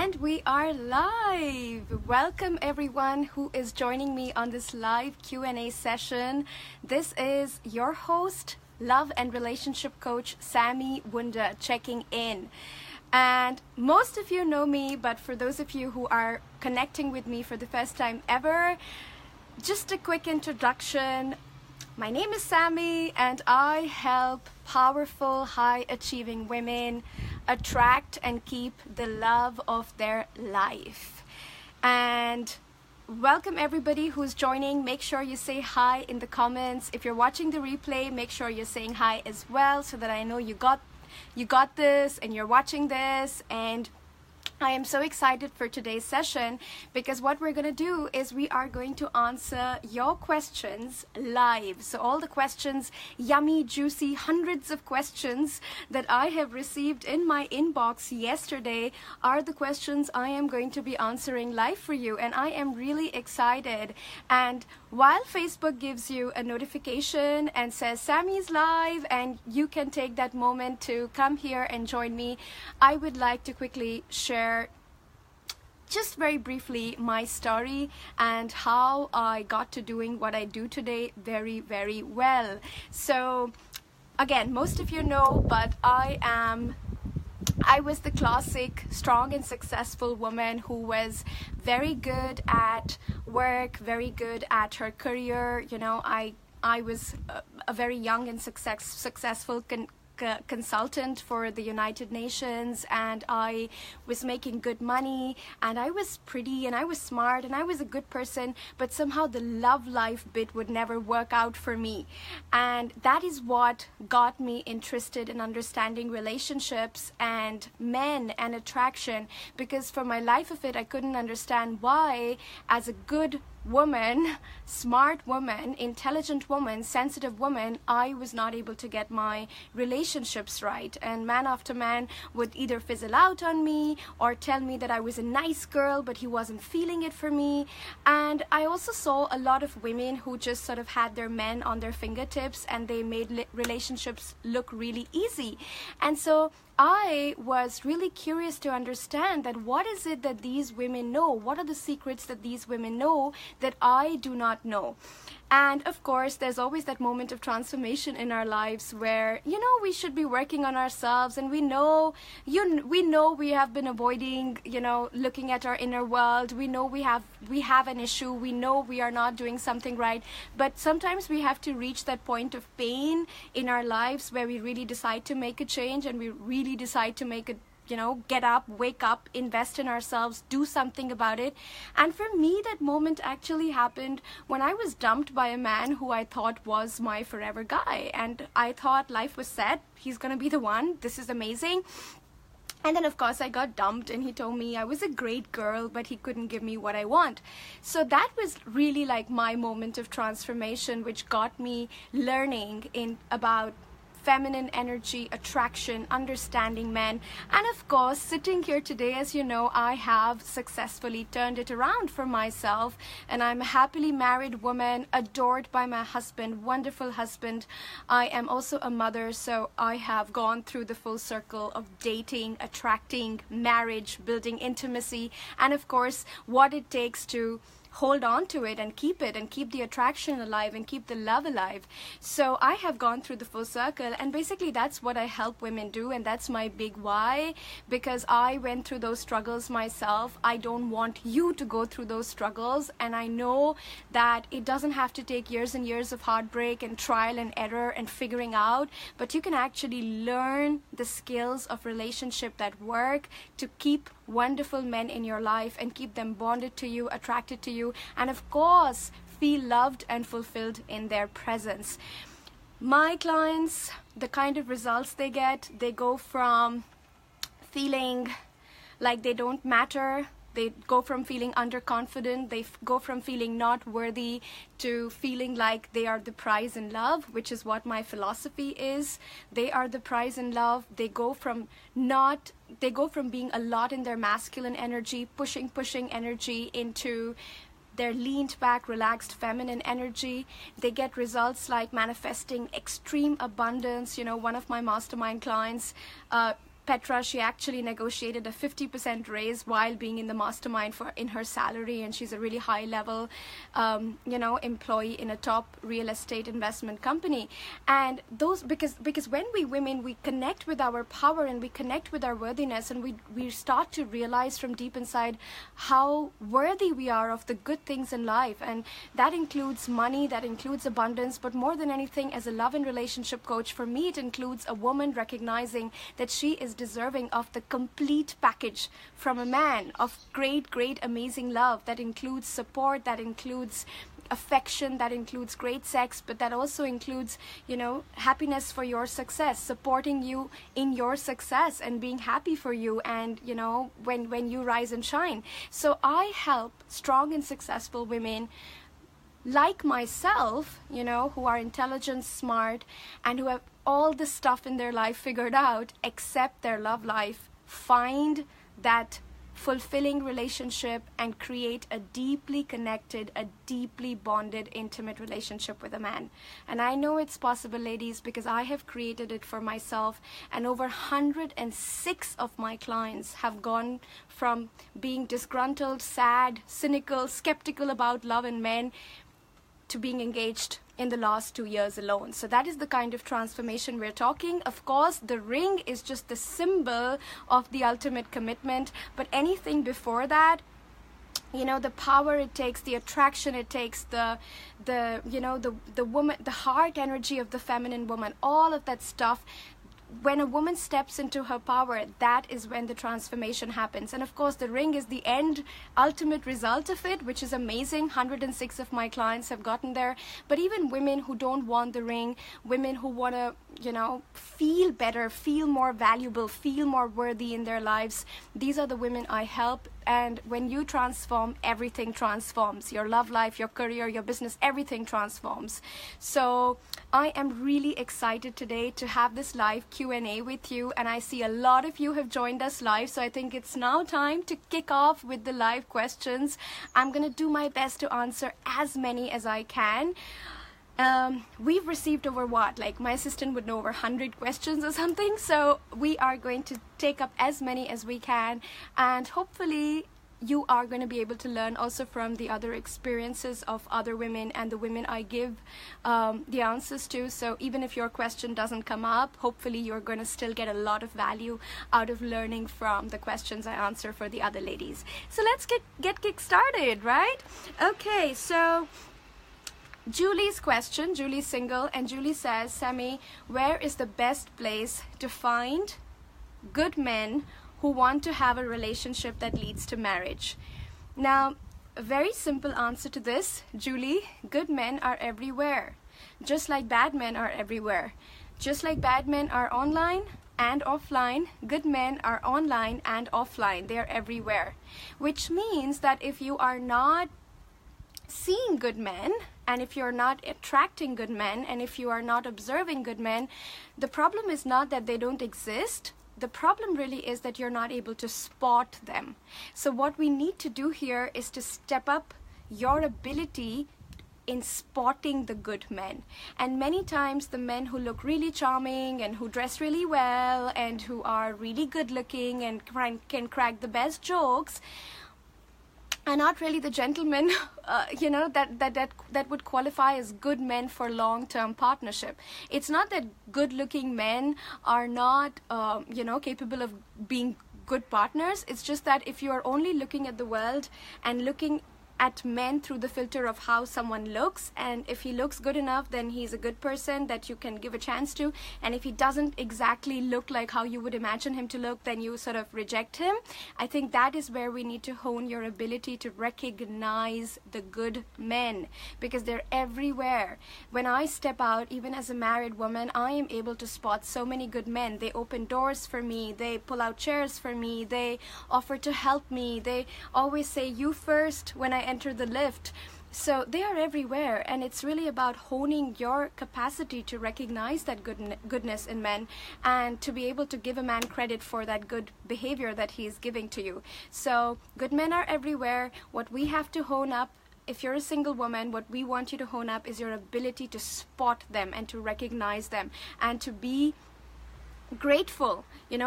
And we are live. Welcome everyone who is joining me on this live Q&A session. This is your host, love and relationship coach Sami Wunder, checking in. And most of you know me, but for those of you who are connecting with me for the first time ever, just a quick introduction. My name is Sami and I help powerful, high-achieving women attract and keep the love of their life. And welcome everybody who's joining. Make sure you say hi in the comments. If you're watching the replay, make sure you're saying hi as well so that I know you got this and you're watching this. And I am so excited for today's session because what we're going to do is we are going to answer your questions live. So all the questions, yummy, juicy, hundreds of questions that I have received in my inbox yesterday are the questions I am going to be answering live for you. And I am really excited. And while Facebook gives you a notification and says Sami's live and you can take that moment to come here and join me, I would like to quickly share just very briefly my story and how I got to doing what I do today very, very well. So again, most of you know, but I was the classic strong and successful woman who was very good at work, very good at her career. You know, I was a very young and successful consultant for the United Nations, and I was making good money, and I was pretty, and I was smart, and I was a good person, but somehow the love life bit would never work out for me. And that is what got me interested in understanding relationships and men and attraction, because for my life of it, I couldn't understand why, as a good woman, smart woman, intelligent woman, sensitive woman, I was not able to get my relationships right. And man after man would either fizzle out on me or tell me that I was a nice girl, but he wasn't feeling it for me. And I also saw a lot of women who just sort of had their men on their fingertips and they made relationships look really easy. And so I was really curious to understand that what is it that these women know? What are the secrets that these women know that I do not know? And of course, there's always that moment of transformation in our lives where, you know, we should be working on ourselves, and we know we have been avoiding, you know, looking at our inner world. We know we have an issue. We know we are not doing something right. But sometimes we have to reach that point of pain in our lives where we really decide to make a change, and we really decide to make a, you know, get up, wake up, invest in ourselves, do something about it. And for me, that moment actually happened when I was dumped by a man who I thought was my forever guy. And I thought life was set. He's going to be the one. This is amazing. And then, of course, I got dumped, and he told me I was a great girl, but he couldn't give me what I want. So that was really like my moment of transformation, which got me learning about feminine energy, attraction, understanding men. And of course, sitting here today, as you know, I have successfully turned it around for myself, and I'm a happily married woman, adored by my husband, wonderful husband. I am also a mother, so I have gone through the full circle of dating, attracting, marriage, building intimacy, and of course, what it takes to hold on to it and keep the attraction alive and keep the love alive. So I have gone through the full circle, and basically that's what I help women do, and that's my big why, because I went through those struggles myself. I don't want you to go through those struggles, and I know that it doesn't have to take years and years of heartbreak and trial and error and figuring out, but you can actually learn the skills of relationship that work to keep wonderful men in your life and keep them bonded to you, attracted to you, and of course feel loved and fulfilled in their presence. My clients, the kind of results they get, they go from feeling like they don't matter, they go from feeling underconfident, they go from feeling not worthy to feeling like they are the prize in love, which is what my philosophy is. They are the prize in love. They go from being a lot in their masculine energy, pushing energy, into their leaned back, relaxed feminine energy. They get results like manifesting extreme abundance. You know, one of my mastermind clients, Petra, she actually negotiated a 50% raise while being in the mastermind in her salary, and she's a really high level, employee in a top real estate investment company. And those, because when we women, we connect with our power and we connect with our worthiness, and we start to realize from deep inside how worthy we are of the good things in life, and that includes money, that includes abundance, but more than anything, as a love and relationship coach, for me it includes a woman recognizing that she is deserving of the complete package from a man, of great, amazing love that includes support, that includes affection, that includes great sex, but that also includes, happiness for your success, supporting you in your success and being happy for you, and when you rise and shine. So I help strong and successful women like myself, who are intelligent, smart, and who have all the stuff in their life figured out except their love life, find that fulfilling relationship and create a deeply connected, a deeply bonded, intimate relationship with a man. And I know it's possible, ladies, because I have created it for myself, and over 106 of my clients have gone from being disgruntled, sad, cynical, skeptical about love and men to being engaged in the last 2 years alone. So that is the kind of transformation we're talking. Of course, the ring is just the symbol of the ultimate commitment, but anything before that, the power it takes, the attraction it takes, the woman, the heart energy of the feminine woman, all of that stuff. When a woman steps into her power, that is when the transformation happens. And of course, the ring is the end ultimate result of it, which is amazing. 106 of my clients have gotten there. But even women who don't want the ring, women who want to, feel better, feel more valuable, feel more worthy in their lives, these are the women I help. And when you transform, everything transforms. Your love life, your career, your business, everything transforms. So I am really excited today to have this live Q&A with you. And I see a lot of you have joined us live. So I think it's now time to kick off with the live questions. I'm going to do my best to answer as many as I can. We've received over my assistant would know, over 100 questions or something. So we are going to take up as many as we can, and hopefully you are going to be able to learn also from the other experiences of other women and the women I give the answers to. So even if your question doesn't come up, hopefully you're going to still get a lot of value out of learning from the questions I answer for the other ladies. So let's get kick started, right? Okay, so Julie's question, Julie's single, and Julie says, Sami, where is the best place to find good men who want to have a relationship that leads to marriage? Now, a very simple answer to this, Julie: good men are everywhere. Just like bad men are everywhere. Just like bad men are online and offline, good men are online and offline. They are everywhere. Which means that if you are not seeing good men, and if you're not attracting good men, and if you are not observing good men, the problem is not that they don't exist. The problem really is that you're not able to spot them. So what we need to do here is to step up your ability in spotting the good men. And many times the men who look really charming and who dress really well and who are really good looking and can crack the best jokes are not really the gentlemen, that would qualify as good men for long-term partnership. It's not that good-looking men are not, capable of being good partners. It's just that if you are only looking at the world and looking at men through the filter of how someone looks, and if he looks good enough, then he's a good person that you can give a chance to, and if he doesn't exactly look like how you would imagine him to look, then you sort of reject him. I think that is where we need to hone your ability to recognize the good men, because they're everywhere. When I step out, even as a married woman, I am able to spot so many good men. They open doors for me, they pull out chairs for me, they offer to help me, they always say you first when I enter the lift. So they are everywhere, and it's really about honing your capacity to recognize that goodness in men, and to be able to give a man credit for that good behavior that he is giving to you. So good men are everywhere. What we have to hone up, if you're a single woman, what we want you to hone up is your ability to spot them and to recognize them, and to be grateful,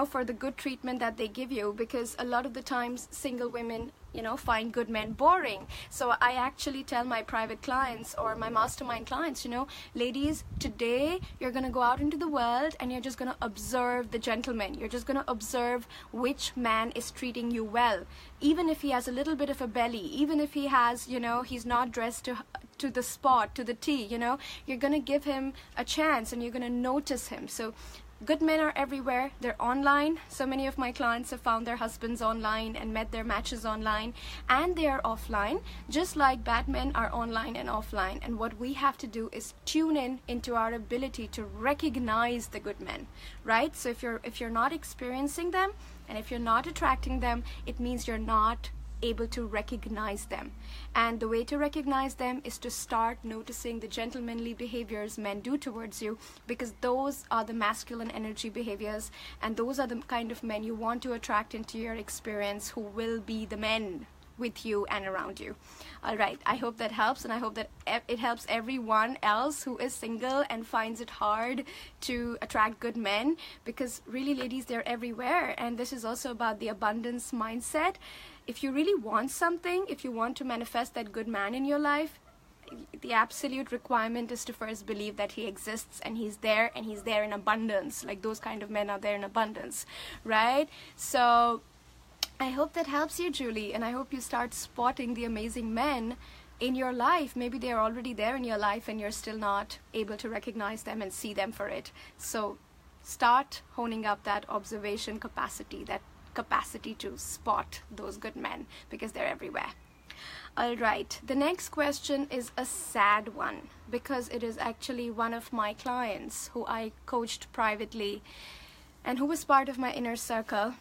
for the good treatment that they give you, because a lot of the times single women, find good men boring. So I actually tell my private clients or my mastermind clients, ladies, today you're going to go out into the world and you're just going to observe the gentleman. You're just going to observe which man is treating you well. Even if he has a little bit of a belly, even if he has, he's not dressed to the spot, to the T, you're going to give him a chance and you're going to notice him. So good men are everywhere. They're online. So many of my clients have found their husbands online and met their matches online, and they are offline, just like bad men are online and offline. And what we have to do is tune in into our ability to recognize the good men, right? So if you're not experiencing them and if you're not attracting them, it means you're not able to recognize them. And the way to recognize them is to start noticing the gentlemanly behaviors men do towards you, because those are the masculine energy behaviors, and those are the kind of men you want to attract into your experience, who will be the men with you and around you. All right, I hope that helps, and I hope that it helps everyone else who is single and finds it hard to attract good men, because really, ladies, they're everywhere. And this is also about the abundance mindset. If you really want something, if you want to manifest that good man in your life, the absolute requirement is to first believe that he exists and he's there in abundance. Like, those kind of men are there in abundance, right? So I hope that helps you, Julie, and I hope you start spotting the amazing men in your life. Maybe they're already there in your life and you're still not able to recognize them and see them for it. So start honing up that observation capacity, that capacity to spot those good men, because they're everywhere. All right, the next question is a sad one, because it is actually one of my clients who I coached privately and who was part of my inner circle.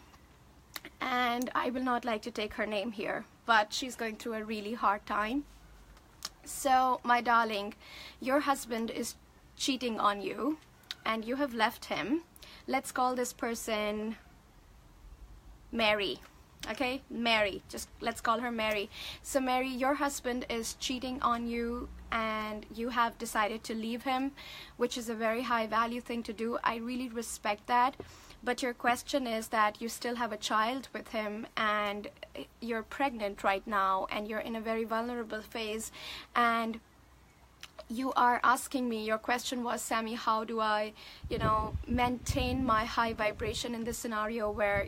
And I will not like to take her name here, but she's going through a really hard time. So, my darling, your husband is cheating on you and you have left him. Let's call this person Mary. Okay, Mary, just let's call her Mary. So Mary, your husband is cheating on you and you have decided to leave him, which is a very high value thing to do. I really respect that. But your question is that you still have a child with him and you're pregnant right now and you're in a very vulnerable phase, and you are asking me, your question was, Sami, how do I, maintain my high vibration in this scenario where,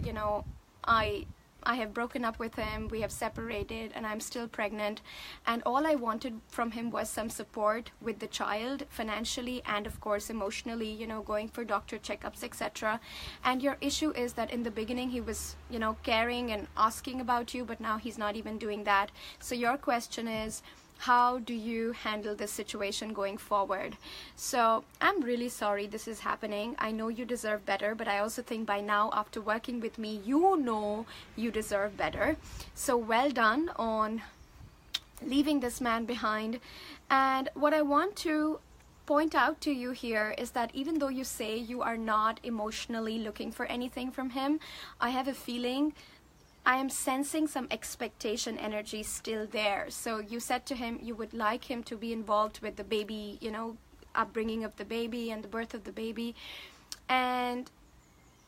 I have broken up with him, we have separated, and I'm still pregnant, and all I wanted from him was some support with the child, financially and of course emotionally, going for doctor checkups, etc. And your issue is that in the beginning he was, caring and asking about you, but now he's not even doing that. So your question is, how do you handle this situation going forward? So I'm really sorry this is happening. I know you deserve better, but I also think by now, after working with me, you deserve better. So well done on leaving this man behind. And what I want to point out to you here is that even though you say you are not emotionally looking for anything from him, I have a feeling, I am sensing some expectation energy still there. So you said to him you would like him to be involved with the baby, upbringing of the baby and the birth of the baby. And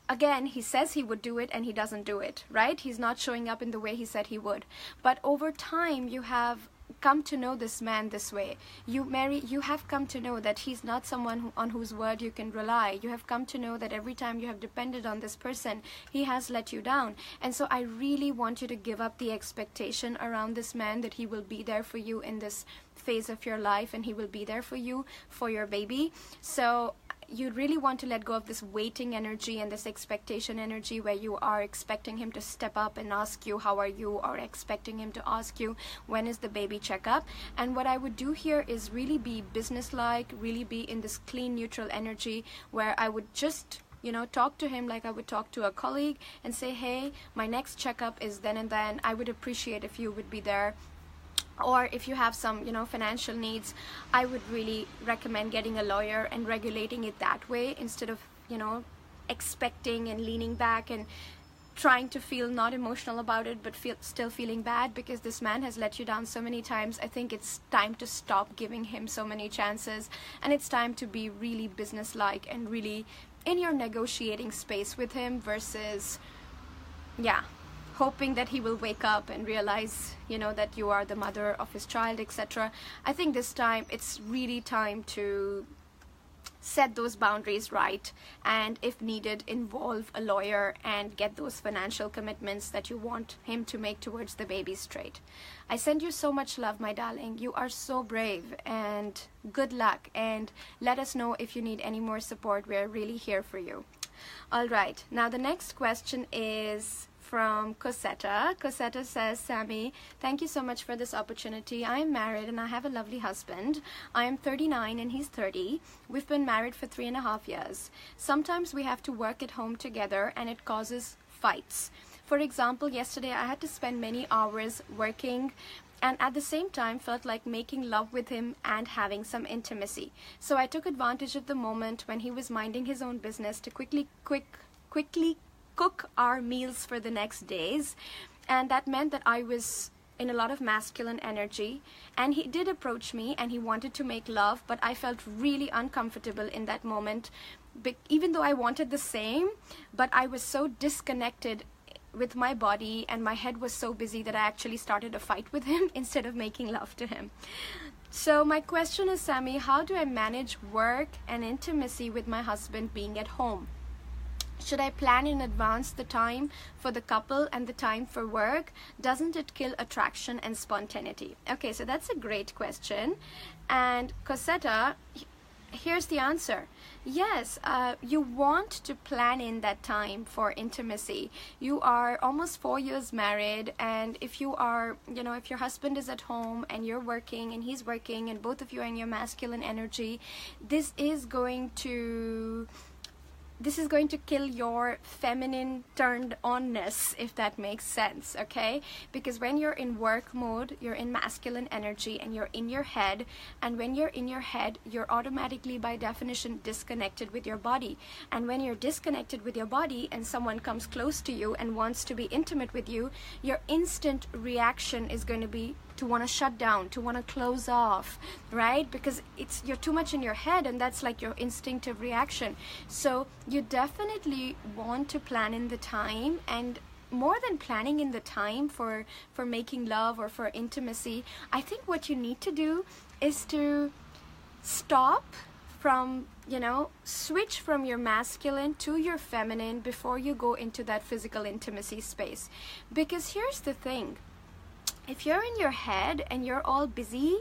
again, he says he would do it and he doesn't do it, right? He's not showing up in the way he said he would. But over time, you have come to know this man this way. You have come to know that he's not someone on whose word you can rely. You have come to know that every time you have depended on this person, he has let you down. And so I really want you to give up the expectation around this man that he will be there for you in this phase of your life and he will be there for you, for your baby. So you really want to let go of this waiting energy and this expectation energy where you are expecting him to step up and ask you, how are you? Or expecting him to ask you, when is the baby checkup? And what I would do here is really be businesslike, really be in this clean, neutral energy where I would just talk to him like I would talk to a colleague and say, hey, my next checkup is then and then. I would appreciate if you would be there. Or if you have some, financial needs, I would really recommend getting a lawyer and regulating it that way instead of, expecting and leaning back and trying to feel not emotional about it, but still feeling bad because this man has let you down so many times. I think it's time to stop giving him so many chances, and it's time to be really businesslike and really in your negotiating space with him versus, yeah, hoping that he will wake up and realize, that you are the mother of his child, etc. I think this time it's really time to set those boundaries right, and if needed, involve a lawyer and get those financial commitments that you want him to make towards the baby straight. I send you so much love, my darling. You are so brave, and good luck, and let us know if you need any more support. We're really here for you. All right, now the next question is from Cosetta. Cosetta says, Sami, thank you so much for this opportunity. I am married and I have a lovely husband. I am 39 and he's 30. We've been married for 3.5 years. Sometimes we have to work at home together and it causes fights. For example, yesterday I had to spend many hours working and at the same time felt like making love with him and having some intimacy. So I took advantage of the moment when he was minding his own business to quickly cook our meals for the next days, and that meant that I was in a lot of masculine energy, and he did approach me and he wanted to make love, but I felt really uncomfortable in that moment, even though I wanted the same, but I was so disconnected with my body and my head was so busy that I actually started a fight with him instead of making love to him. So my question is, Sami, how do I manage work and intimacy with my husband being at home? Should I plan in advance the time for the couple and the time for work? Doesn't it kill attraction and spontaneity? Okay, so that's a great question. And Cosetta, here's the answer. Yes, you want to plan in that time for intimacy. You are almost 4 years married, and if you are, if your husband is at home and you're working and he's working and both of you are in your masculine energy, this is going to kill your feminine turned onness, if that makes sense, okay? Because when you're in work mode, you're in masculine energy and you're in your head, and when you're in your head, you're automatically by definition disconnected with your body. And when you're disconnected with your body and someone comes close to you and wants to be intimate with you, your instant reaction is going to be to want to shut down, to want to close off, right? Because you're too much in your head, and that's like your instinctive reaction. So you definitely want to plan in the time, and more than planning in the time for making love or for intimacy, I think what you need to do is to stop from, switch from your masculine to your feminine before you go into that physical intimacy space. Because here's the thing, if you're in your head and you're all busy,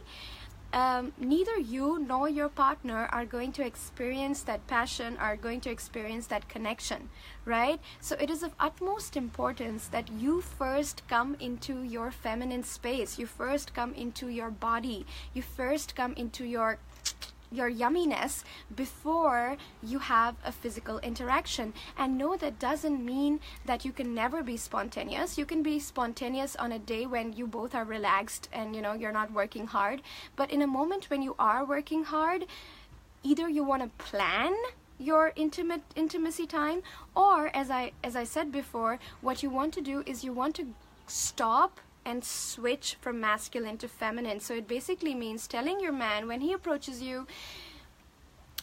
neither you nor your partner are going to experience that passion, are going to experience that connection, right? So it is of utmost importance that you first come into your feminine space, you first come into your body, you first come into your yumminess before you have a physical interaction. And no, that doesn't mean that you can never be spontaneous. You can be spontaneous on a day when you both are relaxed and you're not working hard. But in a moment when you are working hard, either you want to plan your intimacy time, or as I said before, what you want to do is you want to stop and switch from masculine to feminine. So it basically means telling your man when he approaches you,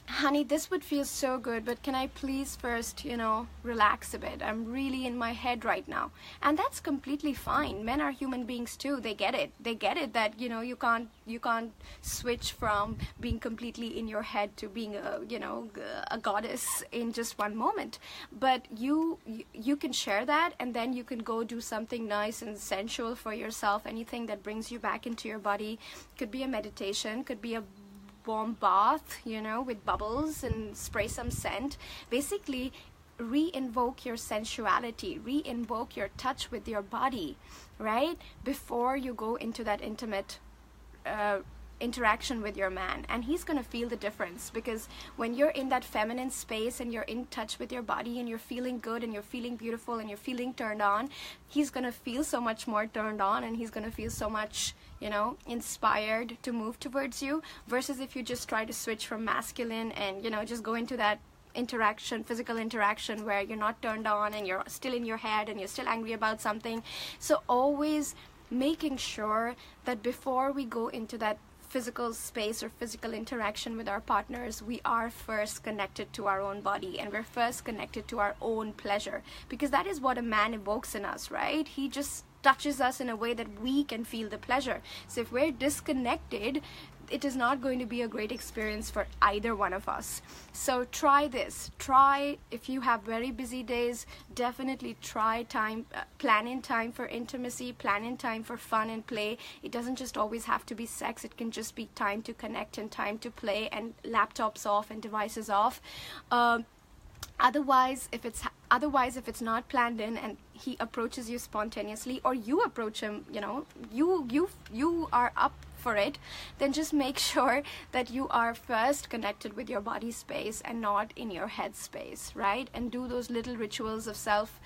honey, this would feel so good, but can I please first, relax a bit? I'm really in my head right now. And that's completely fine. Men are human beings too. They get it. They get it that, you can't switch from being completely in your head to being a goddess in just one moment. But you can share that, and then you can go do something nice and sensual for yourself. Anything that brings you back into your body. Could be a meditation, could be a warm bath, with bubbles, and spray some scent. Basically, re-invoke your sensuality, re-invoke your touch with your body, right? Before you go into that intimate interaction with your man. And he's going to feel the difference, because when you're in that feminine space and you're in touch with your body and you're feeling good and you're feeling beautiful and you're feeling turned on, he's going to feel so much more turned on, and he's going to feel so much inspired to move towards you, versus if you just try to switch from masculine and just go into that physical interaction where you're not turned on and you're still in your head and you're still angry about something. So always making sure that before we go into that physical space or physical interaction with our partners, we are first connected to our own body, and we're first connected to our own pleasure, because that is what a man evokes in us, right? He just touches us in a way that we can feel the pleasure. So if we're disconnected, it is not going to be a great experience for either one of us. So try this. Try, if you have very busy days, definitely try plan in time for intimacy, plan in time for fun and play. It doesn't just always have to be sex. It can just be time to connect and time to play, and laptops off and devices off. Otherwise, if it's not planned in and he approaches you spontaneously, or you approach him, you are up for it, then just make sure that you are first connected with your body space and not in your head space, right? And do those little rituals of self,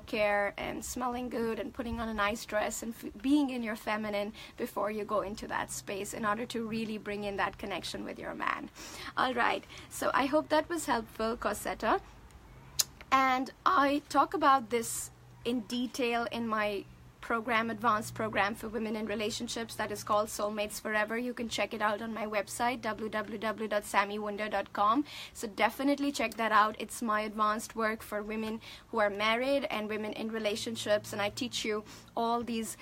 care, and smelling good and putting on a nice dress and being in your feminine before you go into that space, in order to really bring in that connection with your man. All right, so I hope that was helpful, Cosetta. And I talk about this in detail in my advanced program for women in relationships that is called Soulmates Forever. You can check it out on my website, www.samiwunder.com. So definitely check that out. It's my advanced work for women who are married and women in relationships, and I teach you all these,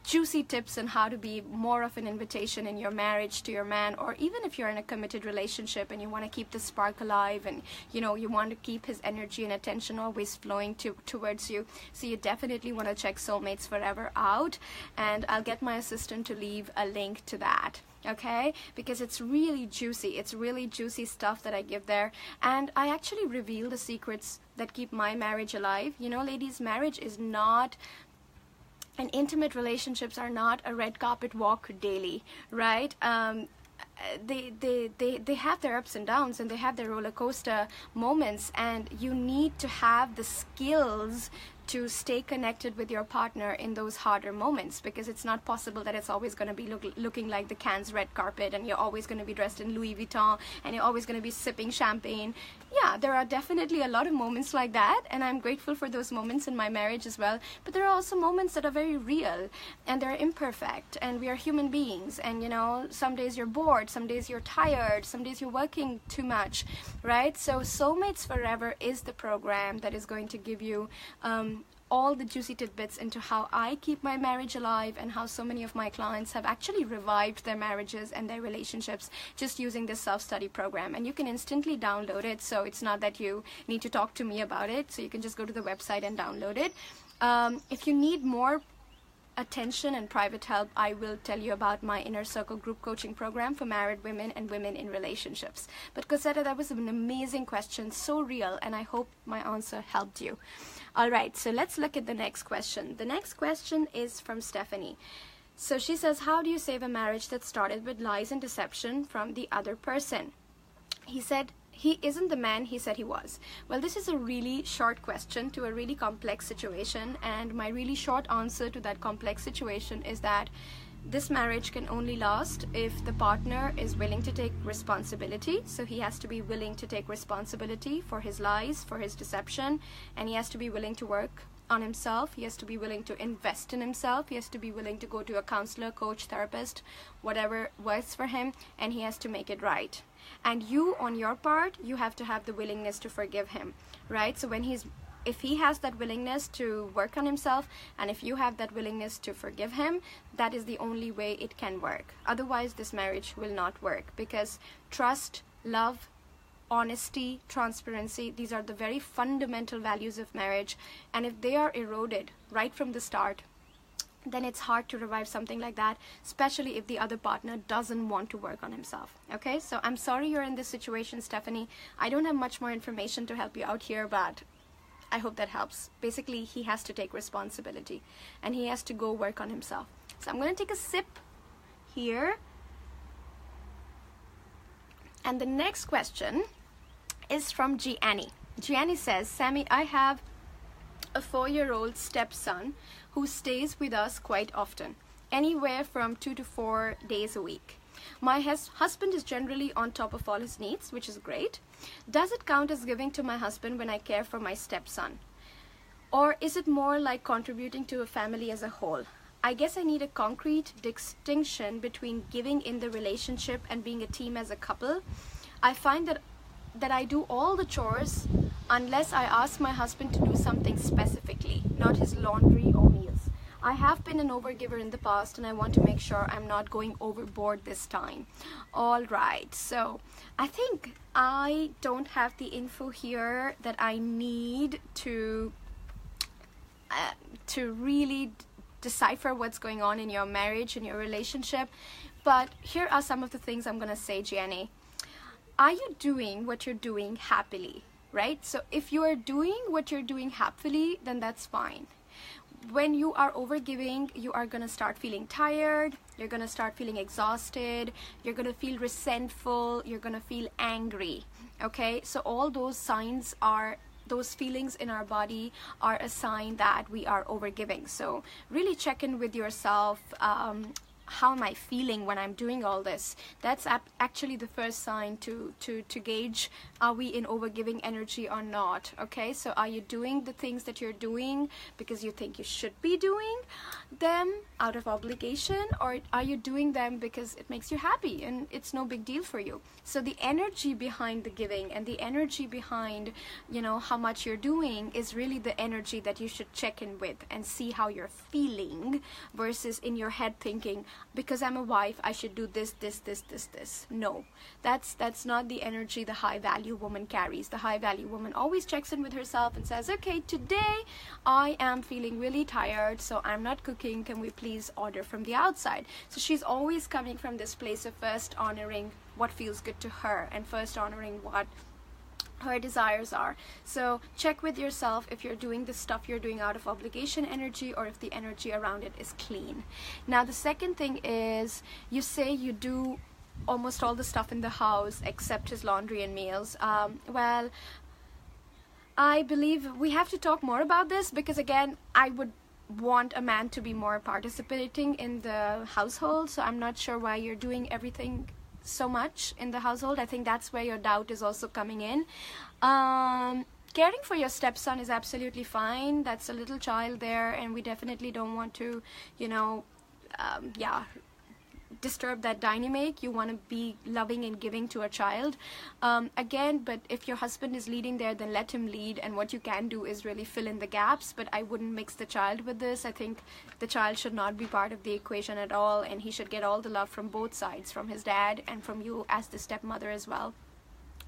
juicy tips on how to be more of an invitation in your marriage to your man, or even if you're in a committed relationship and you want to keep the spark alive, and you want to keep his energy and attention always flowing towards you. So you definitely want to check Soulmates Forever out, and I'll get my assistant to leave a link to that, okay? Because it's really juicy stuff that I give there, and I actually reveal the secrets that keep my marriage alive. Ladies, marriage is not, and intimate relationships are not a red carpet walk daily, right? They have their ups and downs, and they have their roller coaster moments, and you need to have the skills to stay connected with your partner in those harder moments, because it's not possible that it's always going to be looking like the Cannes red carpet, and you're always going to be dressed in Louis Vuitton, and you're always going to be sipping champagne. Yeah, there are definitely a lot of moments like that, and I'm grateful for those moments in my marriage as well. But there are also moments that are very real, and they're imperfect, and we are human beings, and some days you're bored, some days you're tired, some days you're working too much, right? So Soulmates Forever is the program that is going to give you all the juicy tidbits into how I keep my marriage alive, and how so many of my clients have actually revived their marriages and their relationships just using this self-study program. And you can instantly download it, so it's not that you need to talk to me about it. So you can just go to the website and download it. If you need more attention and private help, I will tell you about my Inner Circle group coaching program for married women and women in relationships. But Cosetta, that was an amazing question, so real, and I hope my answer helped you. All right, so let's look at the next question. The next question is from Stephanie. So she says, how do you save a marriage that started with lies and deception from the other person? He said he isn't the man he said he was. Well, this is a really short question to a really complex situation, and my really short answer to that complex situation is that this marriage can only last if the partner is willing to take responsibility. So he has to be willing to take responsibility for his lies, for his deception, and he has to be willing to work on himself. He has to be willing to invest in himself. He has to be willing to go to a counselor, coach, therapist, whatever works for him, and he has to make it right. And you, on your part, you have to have the willingness to forgive him, right? So if he has that willingness to work on himself, and if you have that willingness to forgive him, that is the only way it can work. Otherwise, this marriage will not work, because trust, love, honesty, transparency, these are the very fundamental values of marriage. And if they are eroded right from the start, then it's hard to revive something like that, especially if the other partner doesn't want to work on himself. Okay, so I'm sorry you're in this situation, Stephanie. I don't have much more information to help you out here, but I hope that helps. Basically, he has to take responsibility, and he has to go work on himself. So I'm going to take a sip here. And the next question is from Gianni. Gianni says, Sami, I have a 4-year-old stepson who stays with us quite often, anywhere from 2 to 4 days a week. My husband is generally on top of all his needs, which is great. Does it count as giving to my husband when I care for my stepson? Or is it more like contributing to a family as a whole? I guess I need a concrete distinction between giving in the relationship and being a team as a couple. I find that I do all the chores unless I ask my husband to do something specifically, not his laundry or meals. I have been an overgiver in the past, and I want to make sure I'm not going overboard this time. All right, so I think I don't have the info here that I need to really decipher what's going on in your marriage, in your relationship. But here are some of the things I'm going to say, Jenny. Are you doing what you're doing happily, right? So if you are doing what you're doing happily, then that's fine. When you are overgiving, you are going to start feeling tired, you're going to start feeling exhausted, you're going to feel resentful, you're going to feel angry, okay? So all those signs are, those feelings in our body are a sign that we are overgiving. So really check in with yourself. How am I feeling when I'm doing all this? That's actually the first sign to gauge, are we in overgiving energy or not? Okay, so are you doing the things that you're doing because you think you should be doing them out of obligation, or are you doing them because it makes you happy and it's no big deal for you? So the energy behind the giving and the energy behind, you know, how much you're doing is really the energy that you should check in with and see how you're feeling, versus in your head thinking, because I'm a wife, I should do this. No, that's not the energy the high value woman carries. The high value woman always checks in with herself and says, okay, today I am feeling really tired, so I'm not cooking. Can we please order from the outside? So she's always coming from this place of first honoring what feels good to her and first honoring what her desires are. So check with yourself if you're doing the stuff you're doing out of obligation energy, or if the energy around it is clean. Now the second thing is, you say you do almost all the stuff in the house except his laundry and meals. Well, I believe we have to talk more about this, because again, I would want a man to be more participating in the household. So I'm not sure why you're doing everything so much in the household. I think that's where your doubt is also coming in. Caring for your stepson is absolutely fine. That's a little child there, and we definitely don't want to, you know, disturb that dynamic. You want to be loving and giving to a child. Again, but if your husband is leading there, then let him lead, and what you can do is really fill in the gaps, but I wouldn't mix the child with this. I think the child should not be part of the equation at all, and he should get all the love from both sides, from his dad and from you as the stepmother as well.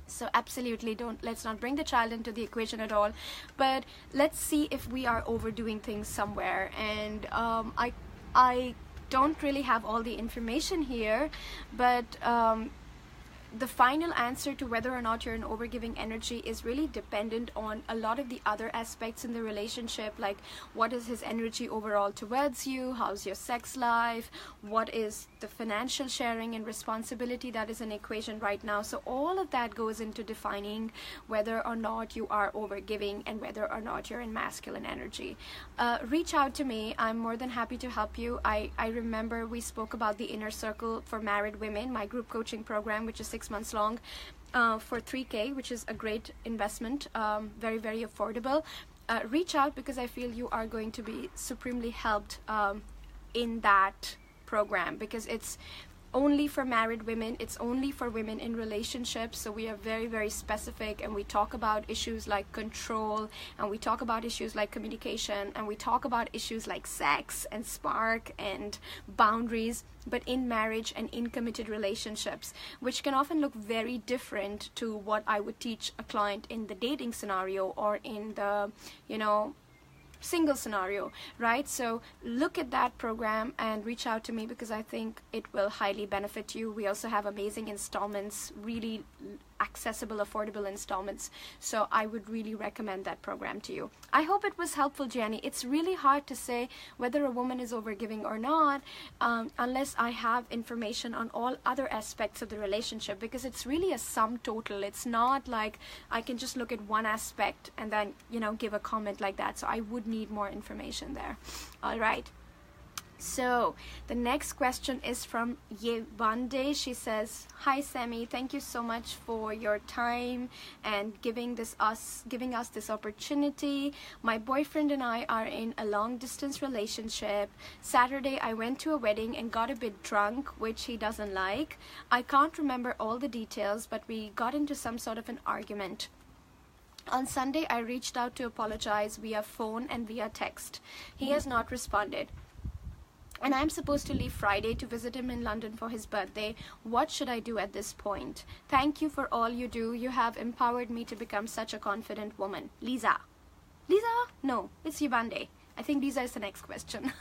So absolutely let's not bring the child into the equation at all. But let's see if we are overdoing things somewhere. And I don't really have all the information here, but the final answer to whether or not you're in overgiving energy is really dependent on a lot of the other aspects in the relationship, like what is his energy overall towards you, how's your sex life, what is the financial sharing and responsibility that is an equation right now. So all of that goes into defining whether or not you are overgiving and whether or not you're in masculine energy. Reach out to me. I'm more than happy to help you. I remember we spoke about the Inner Circle for Married Women, my group coaching program, which is 6 months long, for $3,000, which is a great investment, very, very affordable. Reach out, because I feel you are going to be supremely helped in that program, because it's only for married women, it's only for women in relationships. So we are very, very specific, and we talk about issues like control, and we talk about issues like communication, and we talk about issues like sex and spark and boundaries, but in marriage and in committed relationships, which can often look very different to what I would teach a client in the dating scenario or in the, you know, single scenario, right? So look at that program and reach out to me, because I think it will highly benefit you. We also have amazing installments, really accessible, affordable installments. So I would really recommend that program to you. I hope it was helpful, Jenny. It's really hard to say whether a woman is overgiving or not unless I have information on all other aspects of the relationship, because it's really a sum total. It's not like I can just look at one aspect and then, you know, give a comment like that. So I would need more information there. All right. So the next question is from Yevande. She says, "Hi Sami, thank you so much for your time and giving us this opportunity. My boyfriend and I are in a long distance relationship. Saturday I went to a wedding and got a bit drunk, which he doesn't like. I can't remember all the details, but we got into some sort of an argument. On Sunday I reached out to apologize via phone and via text. He has not responded. And I'm supposed to leave Friday to visit him in London for his birthday. What should I do at this point? Thank you for all you do. You have empowered me to become such a confident woman. Lisa." Lisa? No, it's Yevande. I think Lisa is the next question.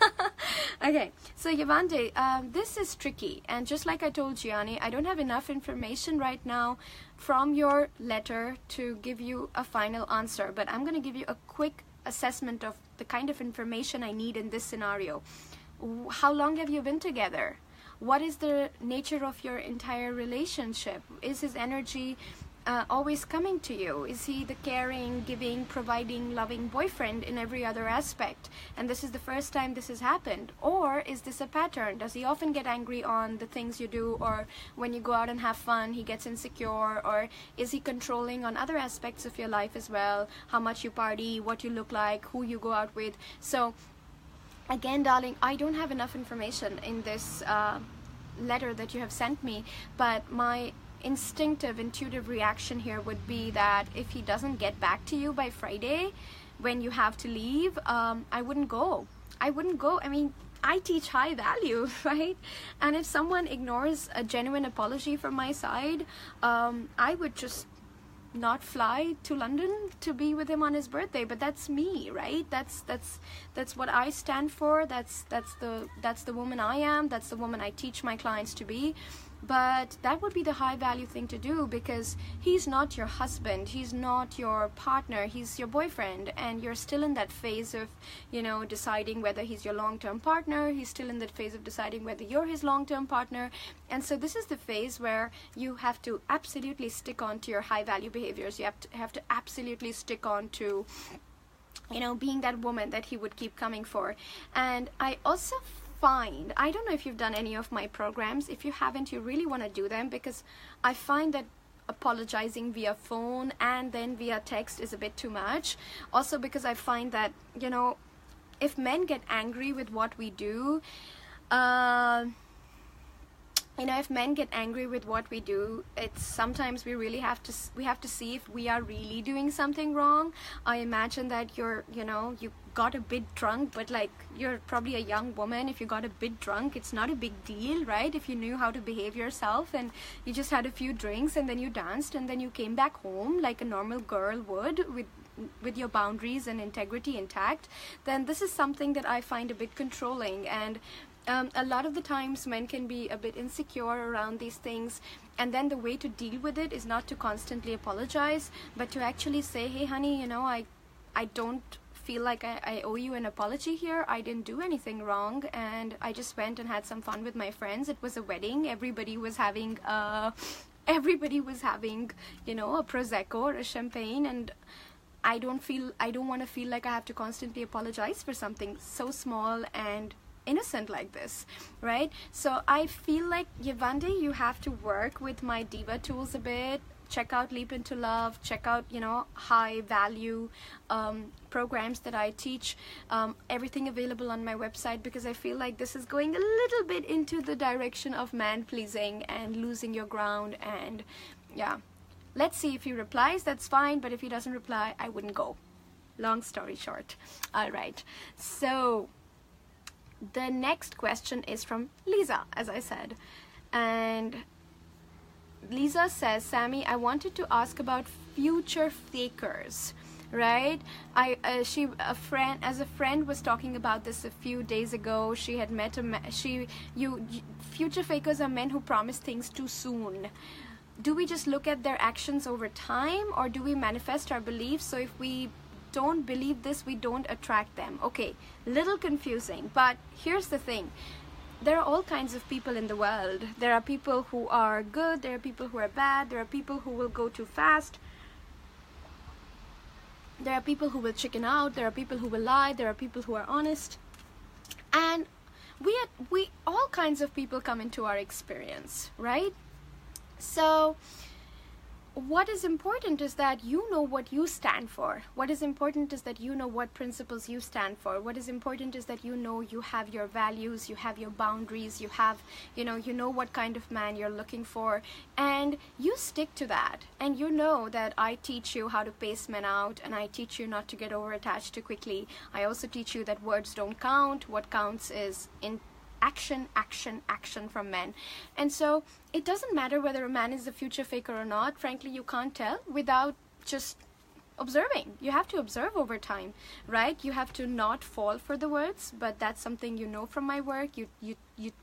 Okay, so Yevande, this is tricky. And just like I told Gianni, I don't have enough information right now from your letter to give you a final answer. But I'm going to give you a quick assessment of the kind of information I need in this scenario. How long have you been together? What is the nature of your entire relationship? Is his energy always coming to you? Is he the caring, giving, providing, loving boyfriend in every other aspect? And this is the first time this has happened? Or is this a pattern? Does he often get angry on the things you do, or when you go out and have fun, he gets insecure? Or is he controlling on other aspects of your life as well? How much you party, what you look like, who you go out with? So again, darling, I don't have enough information in this letter that you have sent me, but my intuitive reaction here would be that if he doesn't get back to you by Friday when you have to leave, I wouldn't go. I mean, I teach high value, right? And if someone ignores a genuine apology from my side, I would just not fly to London to be with him on his birthday. But that's me, right? That's what I stand for. That's the woman I am. That's the woman I teach my clients to be. But that would be the high value thing to do, because he's not your husband, he's not your partner, he's your boyfriend, and you're still in that phase of, you know, deciding whether he's your long-term partner. He's still in that phase of deciding whether you're his long-term partner. And so this is the phase where you have to absolutely stick on to your high value behaviors. You have to absolutely stick on to, you know, being that woman that he would keep coming for. And I also find, I don't know if you've done any of my programs. If you haven't, you really want to do them, because I find that apologizing via phone and then via text is a bit too much. Also because I find that, you know, if men get angry with what we do, you know, if men get angry with what we do, it's sometimes we really have to see if we are really doing something wrong. I imagine that you got a bit drunk, but like, you're probably a young woman. If you got a bit drunk, it's not a big deal, right? If you knew how to behave yourself and you just had a few drinks and then you danced and then you came back home like a normal girl would, with your boundaries and integrity intact, then this is something that I find a bit controlling. And a lot of the times men can be a bit insecure around these things, and then the way to deal with it is not to constantly apologize, but to actually say, hey honey, you know, I don't feel like I owe you an apology here. I didn't do anything wrong, and I just went and had some fun with my friends. It was a wedding. Everybody was having you know, a prosecco or a champagne, and I don't want to feel like I have to constantly apologize for something so small and innocent like this, right? So I feel like, Yevande, you have to work with my diva tools a bit. Check out Leap Into Love, check out, you know, high value programs that I teach, everything available on my website, because I feel like this is going a little bit into the direction of man pleasing and losing your ground. And yeah, let's see. If he replies, that's fine, but if he doesn't reply, I wouldn't go. Long story short. All right, so the next question is from Lisa, as I said, and Lisa says, Sami, I wanted to ask about future fakers, right? A friend was talking about this a few days ago. She had met future fakers are men who promise things too soon. Do we just look at their actions over time, or do we manifest our beliefs? So if we don't believe this, we don't attract them. Okay, little confusing, but here's the thing. There are all kinds of people in the world. There are people who are good, there are people who are bad, there are people who will go too fast, there are people who will chicken out, there are people who will lie, there are people who are honest. And we all kinds of people come into our experience, right? So what is important is that you know what you stand for. What is important is that you know what principles you stand for. What is important is that you know you have your values, you have your boundaries, you have, you know what kind of man you're looking for, and you stick to that. And you know that I teach you how to pace men out, and I teach you not to get over attached too quickly. I also teach you that words don't count. What counts is in action, action, action from men. And so it doesn't matter whether a man is a future faker or not. Frankly, you can't tell without just observing. You have to observe over time, right? You have to not fall for the words, but that's something you know from my work. You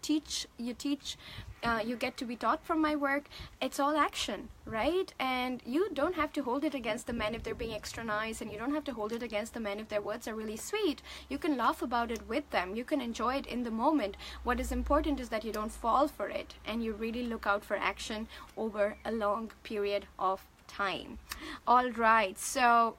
teach, you get to be taught from my work. It's all action, right? And you don't have to hold it against the men if they're being extra nice, and you don't have to hold it against the men if their words are really sweet. You can laugh about it with them. You can enjoy it in the moment. What is important is that you don't fall for it, and you really look out for action over a long period of time. All right, so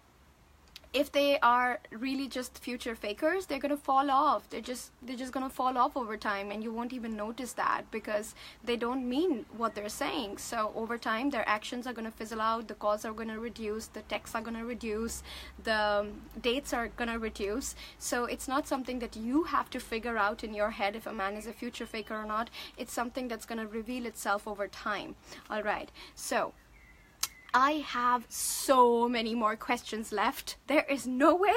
if they are really just future fakers, they're going to fall off. They're just going to fall off over time, and you won't even notice that because they don't mean what they're saying. So over time, their actions are going to fizzle out. The calls are going to reduce. The texts are going to reduce. The dates are going to reduce. So it's not something that you have to figure out in your head if a man is a future faker or not. It's something that's going to reveal itself over time. All right, so I have so many more questions left. There is no way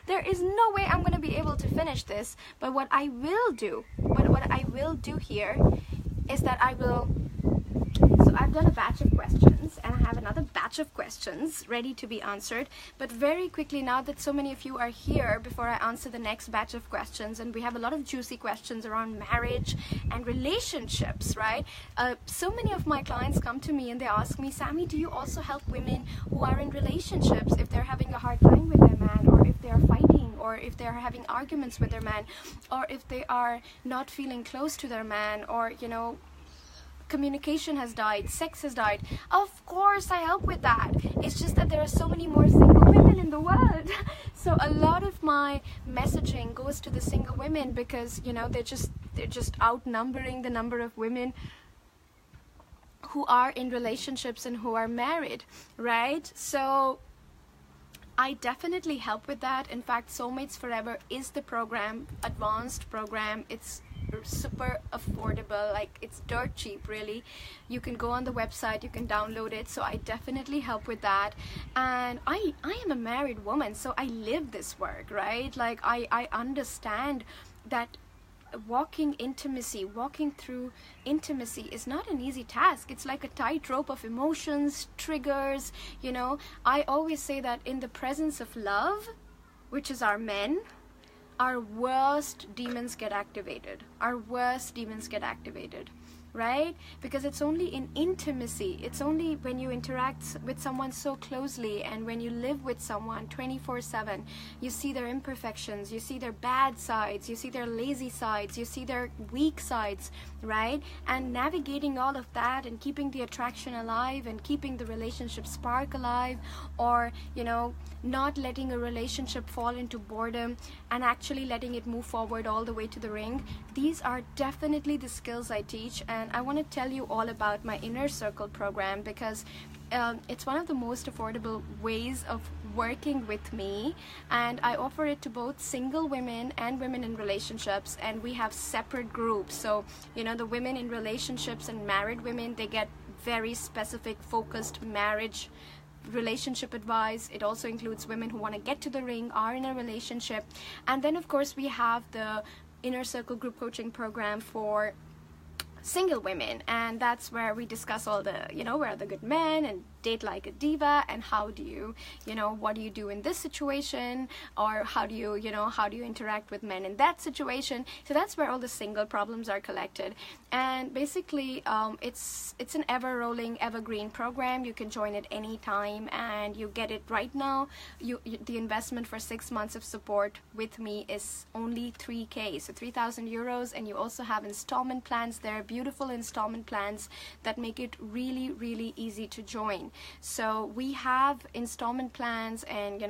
there is no way I'm going to be able to finish this. But what I will do, what I will do here is that so I've done a batch of questions, and I have another batch of questions ready to be answered. But very quickly, now that so many of you are here, before I answer the next batch of questions, and we have a lot of juicy questions around marriage and relationships, right? So many of my clients come to me and they ask me, Sami, do you also help women who are in relationships if they're having a hard time with their man, or if they're fighting, or if they're having arguments with their man, or if they are not feeling close to their man, or, communication has died, sex has died? Of course I help with that. It's just that there are so many more single women in the world. So a lot of my messaging goes to the single women because, they're just outnumbering the number of women who are in relationships and who are married, right? So I definitely help with that. In fact, Soulmates Forever is the program, advanced program. It's super affordable, like it's dirt cheap, really. You can go on the website, you can download it. So I definitely help with that. And I am a married woman, so I live this work, right? Like I understand that walking through intimacy is not an easy task. It's like a tightrope of emotions, triggers. I always say that in the presence of love, which is our men, our worst demons get activated. Right? Because it's only in intimacy, it's only when you interact with someone so closely, and when you live with someone 24/7, you see their imperfections, you see their bad sides, you see their lazy sides, you see their weak sides, right? And navigating all of that and keeping the attraction alive and keeping the relationship spark alive, or not letting a relationship fall into boredom and actually letting it move forward all the way to the ring. These are definitely the skills I teach. And I want to tell you all about my Inner Circle program because it's one of the most affordable ways of working with me, and I offer it to both single women and women in relationships, and we have separate groups. So the women in relationships and married women, they get very specific, focused marriage relationship advice. It also includes women who want to get to the ring, are in a relationship. And then of course we have the Inner Circle group coaching program for single women, and that's where we discuss all the where are the good men, and date like a diva, and how do you what do you do in this situation, or how do you interact with men in that situation. So that's where all the single problems are collected. And basically it's an ever-rolling, evergreen program. You can join at any time, and you get it right now. The investment for 6 months of support with me is only 3K, so 3,000 euros, and you also have installment plans there, beautiful installment plans that make it really, really easy to join. So we have installment plans, and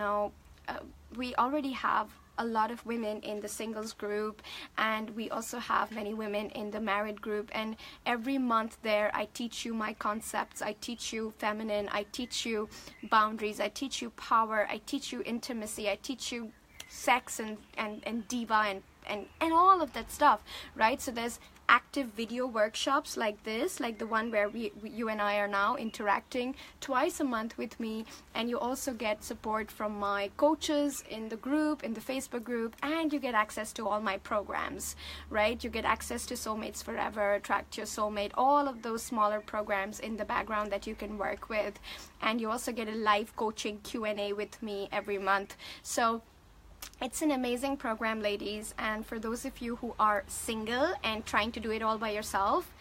we already have a lot of women in the singles group, and we also have many women in the married group. And every month there, I teach you my concepts. I teach you feminine. I teach you boundaries. I teach you power. I teach you intimacy. I teach you sex and diva and all of that stuff, right? So there's active video workshops like this, like the one where you and I are now interacting twice a month with me, and you also get support from my coaches in the group, in the Facebook group, and you get access to all my programs, right? You get access to Soulmates Forever, Attract Your Soulmate, all of those smaller programs in the background that you can work with, and you also get a live coaching Q&A with me every month. So it's an amazing program, ladies, and for those of you who are single and trying to do it all by yourself,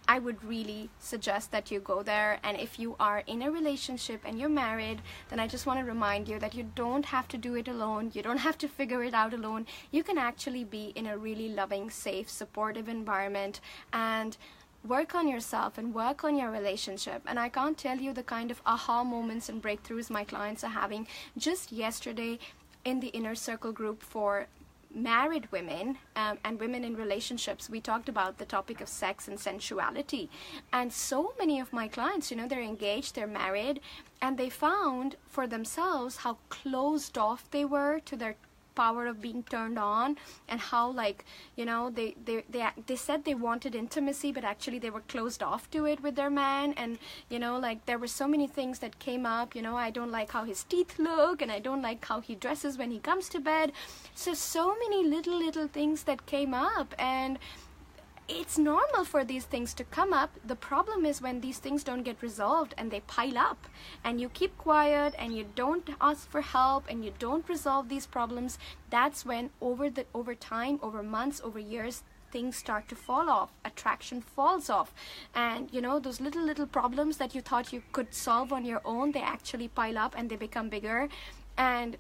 I would really suggest that you go there. And if you are in a relationship and you're married, then I just want to remind you that you don't have to do it alone. You don't have to figure it out alone. You can actually be in a really loving, safe, supportive environment and work on yourself and work on your relationship. And I can't tell you the kind of aha moments and breakthroughs my clients are having. Just yesterday, in the inner circle group for married women and women in relationships, we talked about the topic of sex and sensuality. And so many of my clients, you know, they're engaged, they're married, and they found for themselves how closed off they were to their power of being turned on, and how, like, you know, they said they wanted intimacy, but actually they were closed off to it with their man. And you know, like, there were so many things that came up. You know, I don't like how his teeth look, and I don't like how he dresses when he comes to bed. So many little things that came up, and it's normal for these things to come up. The problem is when these things don't get resolved and they pile up, and you keep quiet and you don't ask for help and you don't resolve these problems. That's when over time, over months, over years, things start to fall off. Attraction falls off, and you know, those little problems that you thought you could solve on your own, they actually pile up and they become bigger, and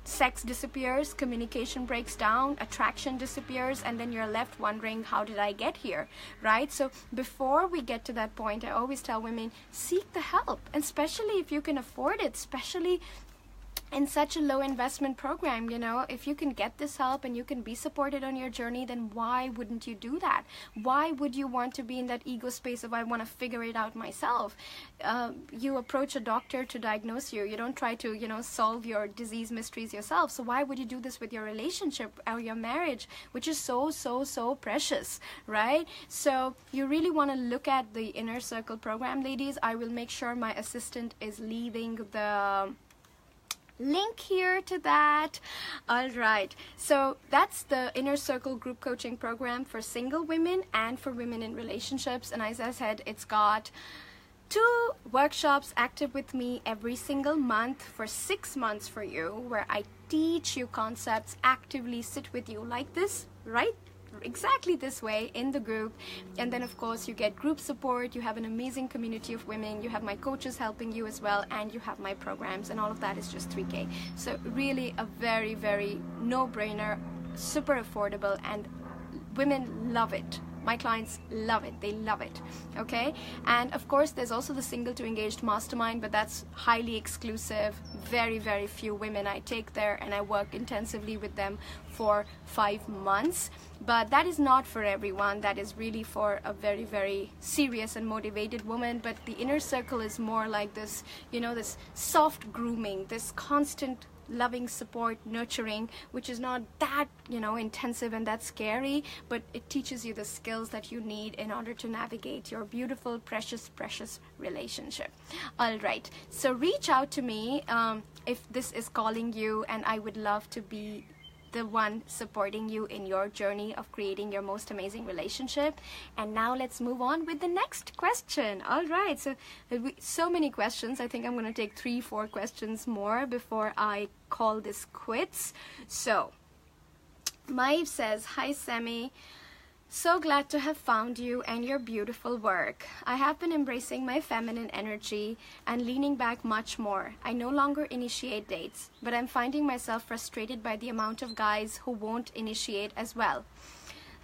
sex disappears, communication breaks down, attraction disappears, and then you're left wondering, how did I get here, right? So before we get to that point, I always tell women, seek the help, and especially if you can afford it, especially in such a low investment program. You know, if you can get this help and you can be supported on your journey, then why wouldn't you do that? Why would you want to be in that ego space of I want to figure it out myself? You approach a doctor to diagnose you. You don't try to, you know, solve your disease mysteries yourself. So why would you do this with your relationship or your marriage, which is so precious, right? So you really want to look at the inner circle program, ladies. I will make sure my assistant is leaving the link here to that. All right, so that's the inner circle group coaching program for single women and for women in relationships. And as I said, it's got 2 workshops active with me every single month for 6 months for you, where I teach you concepts, actively sit with you like this, right? Exactly this way in the group. And then of course you get group support, you have an amazing community of women, you have my coaches helping you as well, and you have my programs, and all of that is just $3,000. So really a very no-brainer, super affordable, and women love it. My clients love it. They love it. Okay? And of course, there's also the Single to Engaged Mastermind, but that's highly exclusive. Very few women I take there, and I work intensively with them for 5 months. But that is not for everyone. That is really for a very serious and motivated woman. But the inner circle is more like this, you know, this soft grooming, this constant loving support, nurturing, which is not that, you know, intensive and that scary, but it teaches you the skills that you need in order to navigate your beautiful, precious relationship. All right, so reach out to me if this is calling you, and I would love to be the one supporting you in your journey of creating your most amazing relationship. And now let's move on with the next question. All right, so many questions. I think I'm going to take 3-4 questions more before I call this quits. So Maeve says, hi Sami, so glad to have found you and your beautiful work. I have been embracing my feminine energy and leaning back much more. I no longer initiate dates, but I'm finding myself frustrated by the amount of guys who won't initiate as well.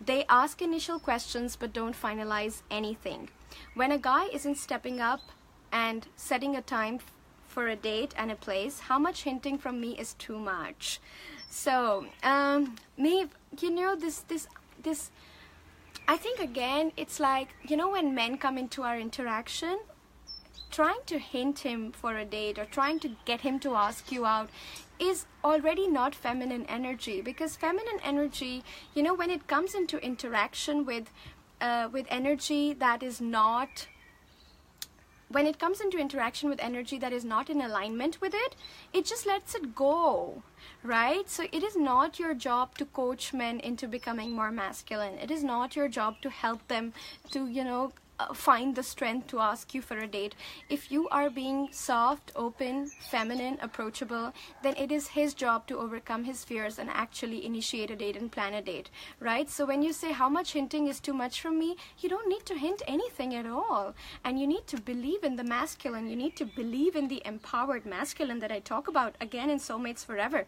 They ask initial questions but don't finalize anything. When a guy isn't stepping up and setting a time for a date and a place, how much hinting from me is too much? So, Maeve, this, I think again, it's like, when men come into our interaction, trying to hint him for a date or trying to get him to ask you out is already not feminine energy, because feminine energy, when it comes into interaction with energy that is not, when it comes into interaction with energy that is not in alignment with it, it just lets it go, right? So it is not your job to coach men into becoming more masculine. It is not your job to help them to, find the strength to ask you for a date. If you are being soft, open, feminine, approachable, then it is his job to overcome his fears and actually initiate a date and plan a date, right? So when you say how much hinting is too much from me, you don't need to hint anything at all. And you need to believe in the masculine. You need to believe in the empowered masculine that I talk about again in Soulmates Forever.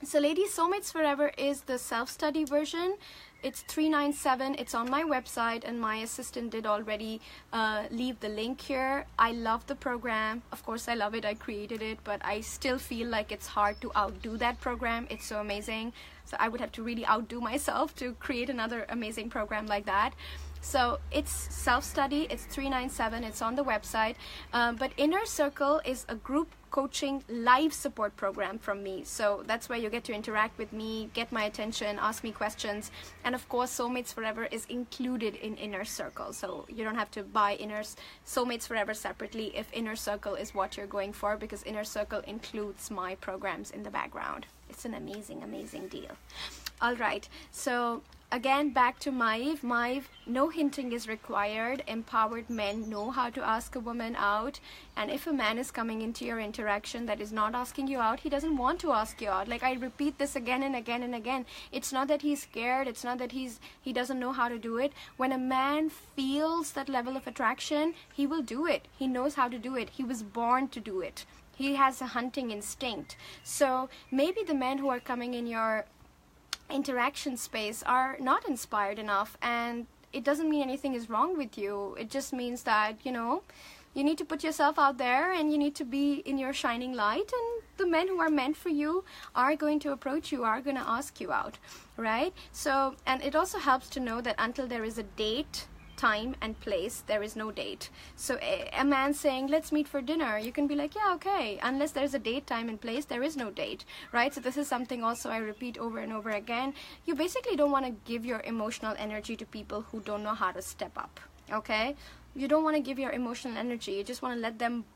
So ladies, Soulmates Forever is the self-study version. It's $397. It's on my website, and my assistant did already leave the link here. I love the program. Of course, I love it. I created it, but I still feel like it's hard to outdo that program. It's so amazing. So I would have to really outdo myself to create another amazing program like that. So it's self-study. It's $397. It's on the website. But Inner Circle is a group coaching live support program from me. So that's where you get to interact with me, get my attention, ask me questions. And of course, Soulmates Forever is included in Inner Circle. So you don't have to buy Soulmates Forever separately if Inner Circle is what you're going for, because Inner Circle includes my programs in the background. It's an amazing, amazing deal. All right. So again, back to Maeve. Maeve, no hinting is required. Empowered men know how to ask a woman out. And if a man is coming into your interaction that is not asking you out, he doesn't want to ask you out. Like, I repeat this again and again and again. It's not that he's scared. It's not that he doesn't know how to do it. When a man feels that level of attraction, he will do it. He knows how to do it. He was born to do it. He has a hunting instinct. So maybe the men who are coming in your interaction space are not inspired enough, and it doesn't mean anything is wrong with you. It just means that, you need to put yourself out there and you need to be in your shining light, and the men who are meant for you are going to approach you, are going to ask you out, right? So, and it also helps to know that until there is a date, time and place, there is no date. So a man saying, let's meet for dinner, you can be like, yeah, okay. Unless there's a date, time and place, there is no date, right? So this is something also I repeat over and over again. You basically don't want to give your emotional energy to people who don't know how to step up, okay? You don't want to give your emotional energy. You just want to let them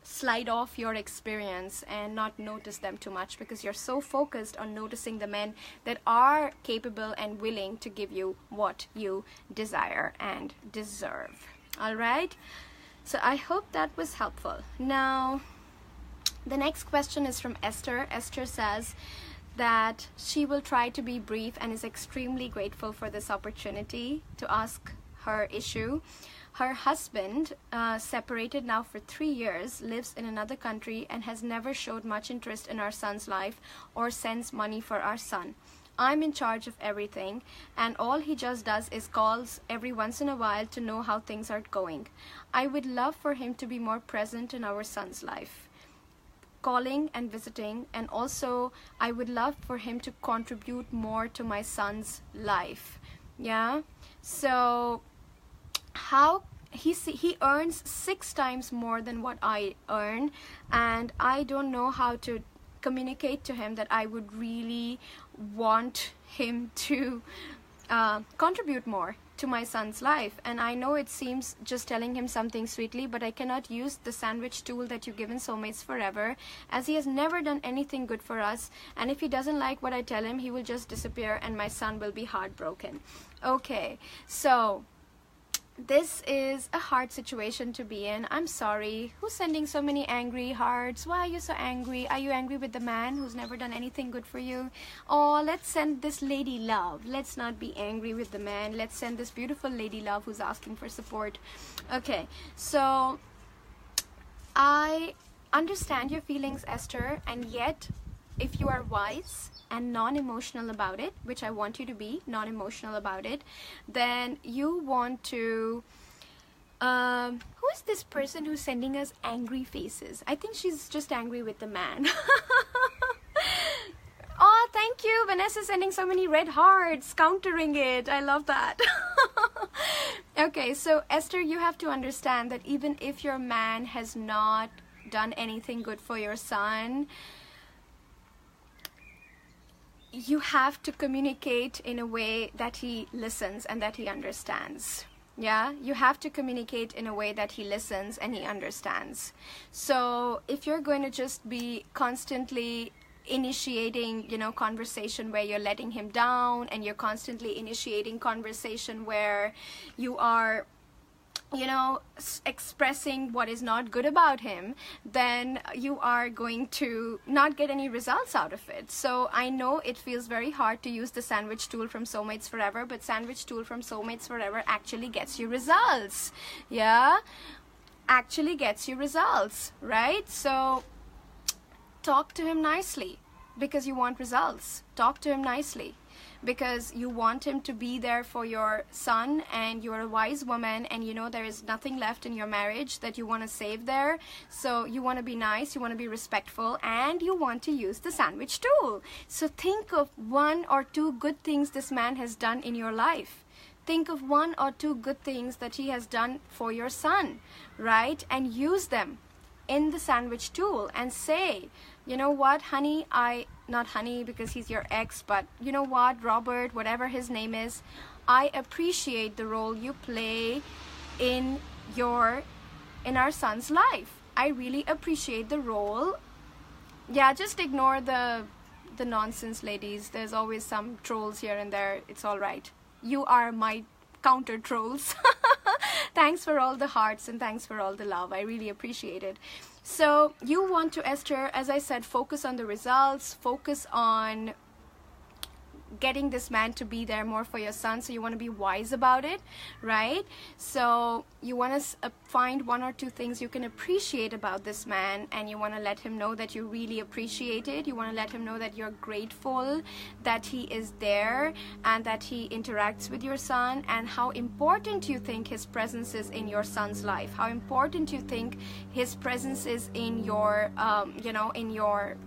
slide off your experience and not notice them too much, because you're so focused on noticing the men that are capable and willing to give you what you desire and deserve. All right, so I hope that was helpful. Now the next question is from Esther. Esther says that she will try to be brief and is extremely grateful for this opportunity to ask her issue. Her husband, separated now for 3 years, lives in another country and has never showed much interest in our son's life or sends money for our son. I'm in charge of everything, and all he just does is calls every once in a while to know how things are going. I would love for him to be more present in our son's life, calling and visiting, and also I would love for him to contribute more to my son's life. Yeah, so he earns 6 times more than what I earn, and I don't know how to communicate to him that I would really want him to contribute more to my son's life. And I know it seems just telling him something sweetly, but I cannot use the sandwich tool that you give in Soulmates Forever, as he has never done anything good for us, and if he doesn't like what I tell him, he will just disappear and my son will be heartbroken. Okay, so this is a hard situation to be in. I'm sorry. Who's sending so many angry hearts? Why are you so angry? Are you angry with the man who's never done anything good for you? Oh, let's send this lady love. Let's not be angry with the man. Let's send this beautiful lady love who's asking for support. Okay, so I understand your feelings, Esther, and yet if you are wise and non-emotional about it, which I want you to be non-emotional about it, then you want to who is this person who's sending us angry faces? I think she's just angry with the man. Oh, thank you. Vanessa sending so many red hearts, countering it. I love that. Okay, so Esther, you have to understand that even if your man has not done anything good for your son, you have to communicate in a way that he listens and that he understands. Yeah, you have to communicate in a way that he listens and he understands. So if you're going to just be constantly initiating, conversation where you're letting him down, and you're constantly initiating conversation where you are expressing what is not good about him, then you are going to not get any results out of it. So I know it feels very hard to use the sandwich tool from Soulmates Forever, but sandwich tool from Soulmates Forever actually gets you results. Yeah, actually gets you results, right? So talk to him nicely because you want results. Talk to him nicely because you want him to be there for your son, and you're a wise woman, and there is nothing left in your marriage that you want to save there. So you want to be nice, you want to be respectful, and you want to use the sandwich tool. So think of 1 or 2 good things this man has done in your life. Think of 1 or 2 good things that he has done for your son, right? And use them in the sandwich tool and say, you know what, honey, not honey because he's your ex, but you know what, Robert, whatever his name is, I appreciate the role you play in our son's life. I really appreciate the role. Yeah, just ignore the nonsense, ladies. There's always some trolls here and there. It's all right. You are my counter trolls. Thanks for all the hearts and thanks for all the love. I really appreciate it. So you want to, Esther, as I said, focus on the results, focus on getting this man to be there more for your son. So you want to be wise about it, right? So you want to find 1 or 2 things you can appreciate about this man, and you want to let him know that you really appreciate it. You want to let him know that you're grateful that he is there and that he interacts with your son, and how important you think his presence is in your son's life, how important you think his presence is in your in your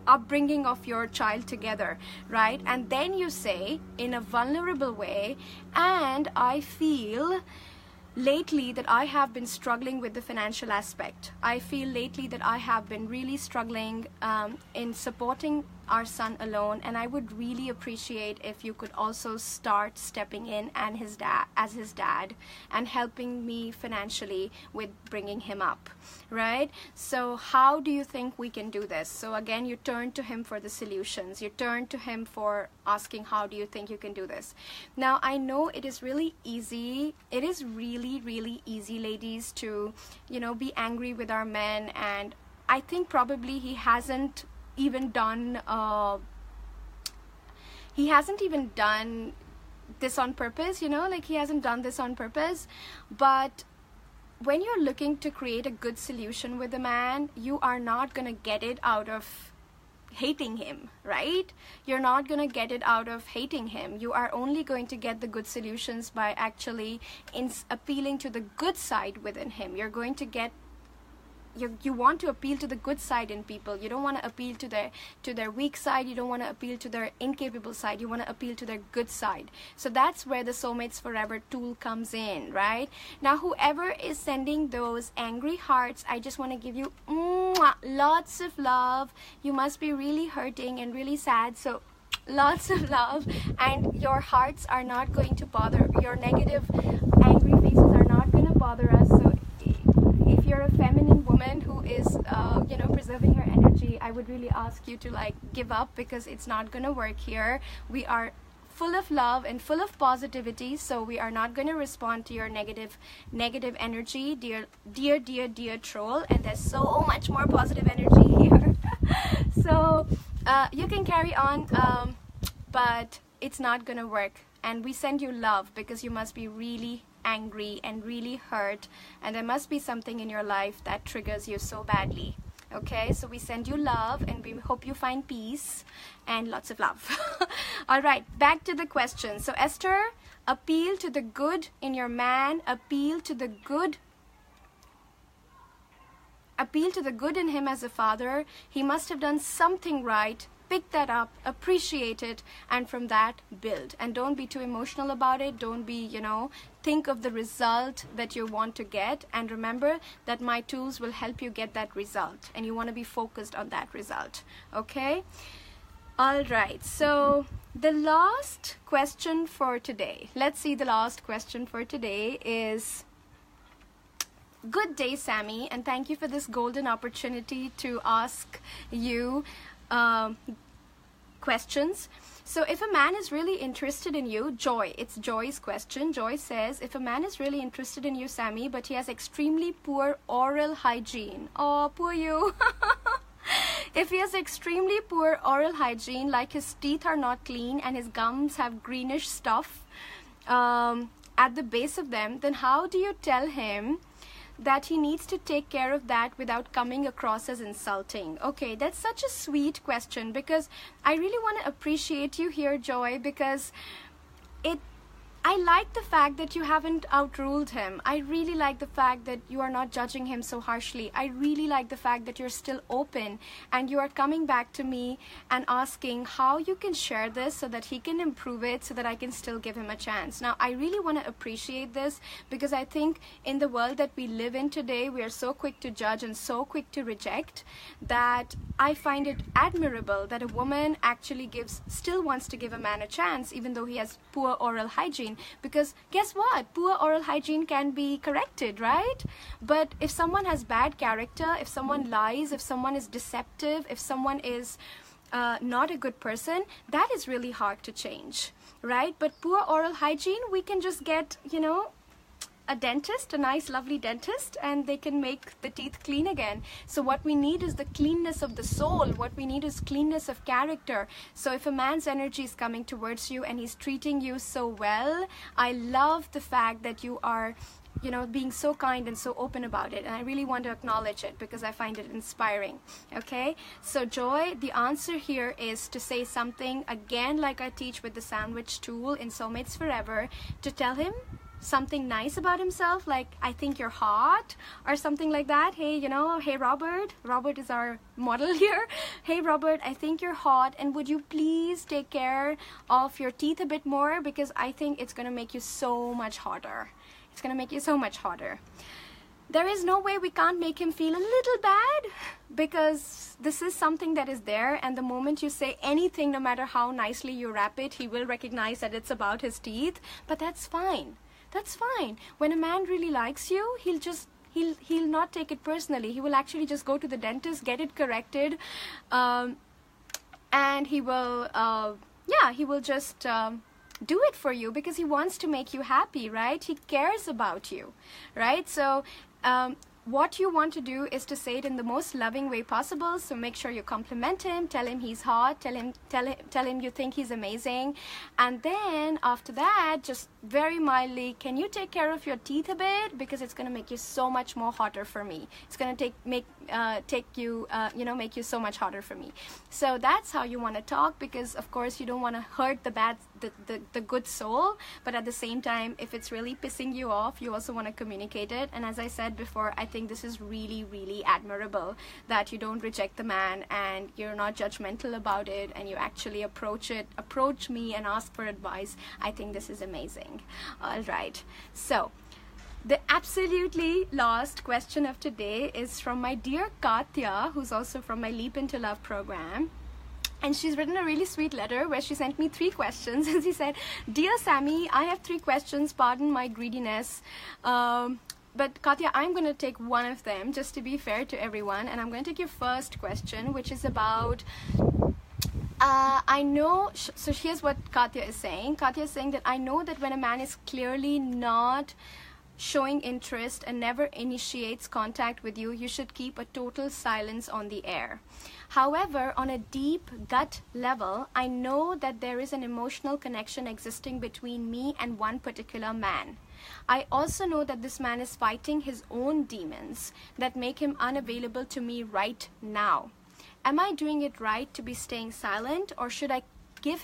upbringing of your child together, right? And then you say in a vulnerable way, and I feel lately that I have been struggling with the financial aspect. I feel lately that I have been really struggling in supporting our son alone, and I would really appreciate if you could also start stepping in and as his dad and helping me financially with bringing him up, right? So how do you think we can do this? So again, you turn to him for the solutions. You turn to him for asking, how do you think you can do this? Now, I know it is really easy. It is really, really easy, ladies, to, be angry with our men, and I think probably he hasn't even done this on purpose, he hasn't done this on purpose. But when you're looking to create a good solution with a man, you are not going to get it out of hating him, right? You're not going to get it out of hating him. You are only going to get the good solutions by actually appealing to the good side within him. You're going to get you want to appeal to the good side in people. You don't want to appeal to their weak side. You don't want to appeal to their incapable side. You want to appeal to their good side. So that's where the Soulmates Forever tool comes in, right? Now, whoever is sending those angry hearts, I just want to give you lots of love. You must be really hurting and really sad. So lots of love, and your hearts are not going to bother. Your negative, angry faces are not going to bother us. So if you're a feminine woman who is preserving her energy, I would really ask you to give up, because it's not going to work here. We are full of love and full of positivity, so we are not going to respond to your negative energy, dear troll. And there's so much more positive energy here. So you can carry on, but it's not going to work. And we send you love because you must be really angry and really hurt, and there must be something in your life that triggers you so badly. Okay, so we send you love, and we hope you find peace and lots of love. All right, back to the question. So Esther, appeal to the good in your man, appeal to the good in him as a father. He must have done something right pick that up, appreciate it, and from that build. And don't be too emotional about it. Don't be, think of the result that you want to get, and remember that my tools will help you get that result, and you want to be focused on that result. Okay? All right, so the last question for today, let's see, the last question for today is, good day, Sami, and thank you for this golden opportunity to ask you questions. So if a man is really interested in you, Joy, it's Joy's question. Joy says, if a man is really interested in you, Sami, but he has extremely poor oral hygiene. Oh, poor you. If he has extremely poor oral hygiene, like his teeth are not clean and his gums have greenish stuff at the base of them, then how do you tell him that he needs to take care of that without coming across as insulting? Okay, that's such a sweet question, because I really want to appreciate you here, Joy, because I like the fact that you haven't outruled him. I really like the fact that you are not judging him so harshly. I really like the fact that you're still open and you are coming back to me and asking how you can share this so that he can improve it, so that I can still give him a chance. Now, I really want to appreciate this, because I think in the world that we live in today, we are so quick to judge and so quick to reject, that I find it admirable that a woman actually still wants to give a man a chance, even though he has poor oral hygiene. Because guess what? Poor oral hygiene can be corrected, right? But if someone has bad character, if someone lies, if someone is deceptive, if someone is not a good person, that is really hard to change, right? But poor oral hygiene, we can just get, a dentist, a nice lovely dentist, and they can make the teeth clean again. So what we need is the cleanness of the soul. What we need is cleanness of character. So if a man's energy is coming towards you and he's treating you so well, I love the fact that you are being so kind and so open about it, and I really want to acknowledge it because I find it inspiring. Okay, so Joy, the answer here is to say something again, like I teach with the sandwich tool in Soulmates Forever, to tell him something nice about himself, like, I think you're hot, or something like that. Hey, hey Robert is our model here. Hey Robert, I think you're hot, and would you please take care of your teeth a bit more, because I think it's going to make you so much hotter. It's going to make you so much hotter. There is no way we can't make him feel a little bad, because this is something that is there, and the moment you say anything, no matter how nicely you wrap it, he will recognize that it's about his teeth. But that's fine. That's fine. When a man really likes you, he'll not take it personally. He will actually just go to the dentist, get it corrected, and he will just do it for you, because he wants to make you happy, right? He cares about you, right? So what you want to do is to say it in the most loving way possible. So make sure you compliment him, tell him he's hot, tell him you think he's amazing, and then after that, just very mildly, can you take care of your teeth a bit, because it's going to make you so much more hotter for me. It's going to make you so much hotter for me. So that's how you want to talk, because of course you don't want to hurt the good soul, but at the same time, if it's really pissing you off, you also want to communicate it. And as I said before, I think this is really, really admirable, that you don't reject the man and you're not judgmental about it, and you actually approach me and ask for advice. I think this is amazing. All right, so the absolutely last question of today is from my dear Katya, who's also from my Leap Into Love program. And she's written a really sweet letter where she sent me 3 questions. And she said, "Dear Sami, I have 3 questions. Pardon my greediness. But Katya, I'm going to take one of them just to be fair to everyone. And I'm going to take your first question, which is about, so here's what Katya is saying. Katya is saying that I know that when a man is clearly not showing interest and never initiates contact with you, you should keep a total silence on the air. However, on a deep gut level, I know that there is an emotional connection existing between me and one particular man. I also know that this man is fighting his own demons that make him unavailable to me right now. Am I doing it right to be staying silent, or should I keep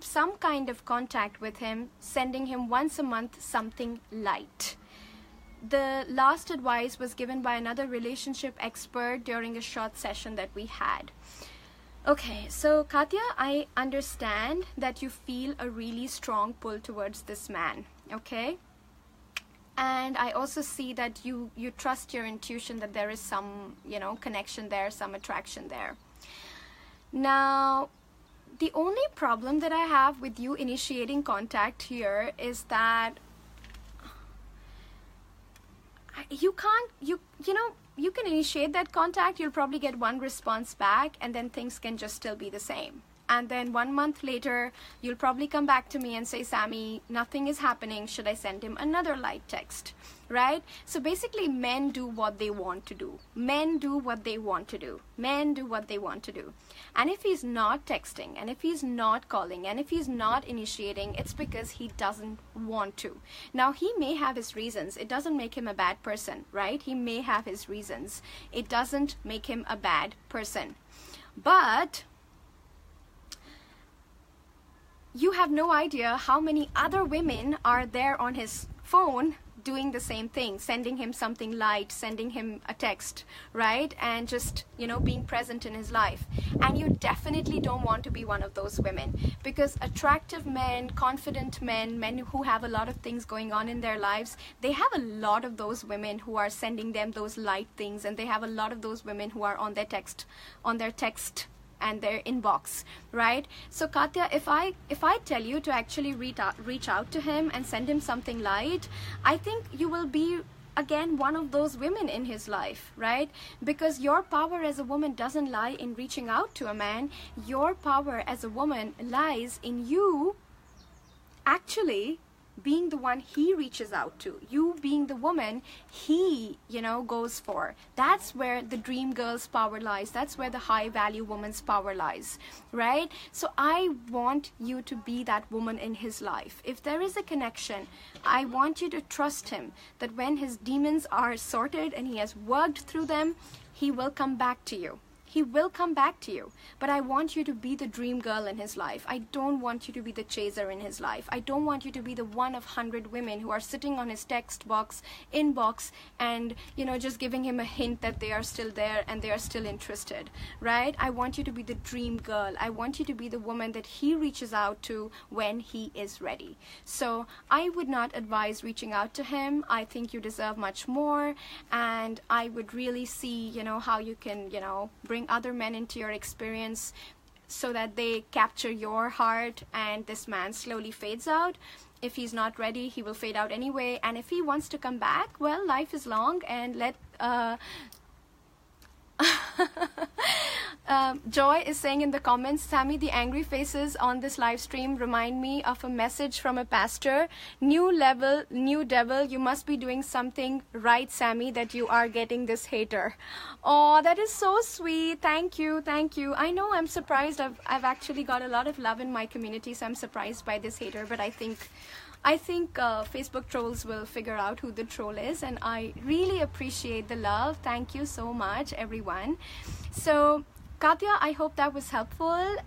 some kind of contact with him, sending him once a month something light?" The last advice was given by another relationship expert during a short session that we had. Okay, so Katya, I understand that you feel a really strong pull towards this man, okay? And I also see that you trust your intuition that there is some, connection there, some attraction there. Now, the only problem that I have with you initiating contact here is that you can't, you can initiate that contact, you'll probably get one response back, and then things can just still be the same. And then 1 month later, you'll probably come back to me and say, Sami, nothing is happening. Should I send him another light text? Right? So basically, men do what they want to do. Men do what they want to do. Men do what they want to do. And if he's not texting, and if he's not calling, and if he's not initiating, it's because he doesn't want to. Now, he may have his reasons. It doesn't make him a bad person, right? He may have his reasons. It doesn't make him a bad person. But you have no idea how many other women are there on his phone doing the same thing, sending him something light, sending him a text, right? And just, being present in his life. And you definitely don't want to be one of those women, because attractive men, confident men, men who have a lot of things going on in their lives, they have a lot of those women who are sending them those light things, and they have a lot of those women who are on their text and their inbox, right? So Katya, if I tell you to actually reach out to him and send him something light, I think you will be again one of those women in his life, right? Because your power as a woman doesn't lie in reaching out to a man. Your power as a woman lies in you actually being the one he reaches out to, you being the woman he, goes for. That's where the dream girl's power lies. That's where the high value woman's power lies, right? So I want you to be that woman in his life. If there is a connection, I want you to trust him that when his demons are sorted and he has worked through them, he will come back to you. He will come back to you. But I want you to be the dream girl in his life. I don't want you to be the chaser in his life. I don't want you to be the one of 100 women who are sitting on his text box, inbox, and, just giving him a hint that they are still there and they are still interested, right? I want you to be the dream girl. I want you to be the woman that he reaches out to when he is ready. So I would not advise reaching out to him. I think you deserve much more. And I would really see, how you can, bring other men into your experience so that they capture your heart, and this man slowly fades out. If he's not ready, he will fade out anyway. And if he wants to come back, well, life is long, and Joy is saying in the comments, Sami, the angry faces on this live stream remind me of a message from a pastor. New level, new devil. You must be doing something right, Sami, that you are getting this hater. Oh, that is so sweet. Thank you. Thank you. I know, I'm surprised. I've actually got a lot of love in my community, so I'm surprised by this hater. But I think Facebook trolls will figure out who the troll is, and I really appreciate the love. Thank you so much, everyone. So Katya, I hope that was helpful.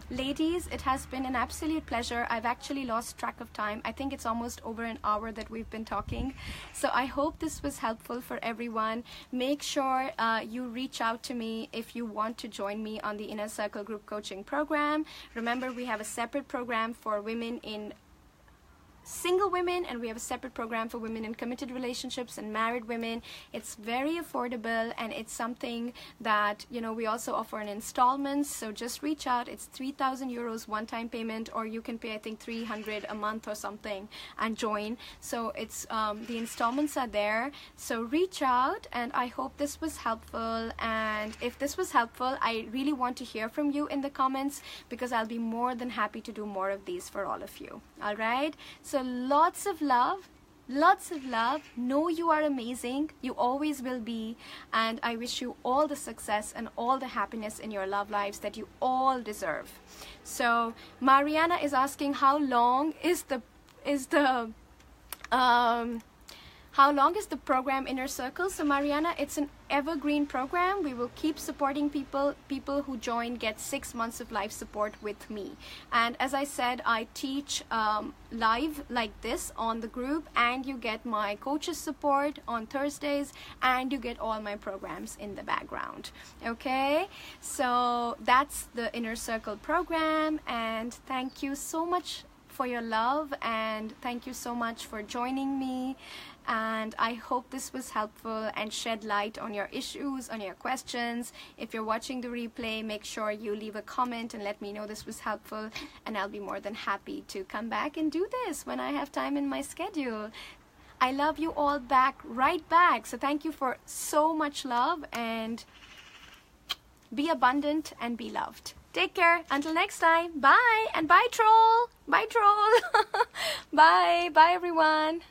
Ladies, it has been an absolute pleasure. I've actually lost track of time. I think it's almost over an hour that we've been talking. So I hope this was helpful for everyone. Make sure you reach out to me if you want to join me on the Inner Circle Group Coaching Program. Remember, we have a separate program for women in single women, and we have a separate program for women in committed relationships and married women. It's very affordable, and it's something that we also offer in installments. So just reach out. It's 3,000 euros one-time payment, or you can pay, I think, 300 a month or something and join. So it's the installments are there. So reach out, and I hope this was helpful. And if this was helpful, I really want to hear from you in the comments, because I'll be more than happy to do more of these for all of you. All right? So lots of love. Lots of love. Know you are amazing. You always will be. And I wish you all the success and all the happiness in your love lives that you all deserve. So Mariana is asking, how long is the How long is the program Inner Circle? So Mariana, it's an evergreen program. We will keep supporting people. People who join get 6 months of live support with me. And as I said, I teach live like this on the group, and you get my coaches support on Thursdays, and you get all my programs in the background. Okay, so that's the Inner Circle program, and thank you so much for your love, and thank you so much for joining me. And I hope this was helpful and shed light on your issues, on your questions. If you're watching the replay, make sure you leave a comment and let me know this was helpful, and I'll be more than happy to come back and do this when I have time in my schedule. I love you all right back. So thank you for so much love, and be abundant and be loved. Take care. Until next time. Bye. And bye, troll. Bye, troll. Bye. Bye, everyone.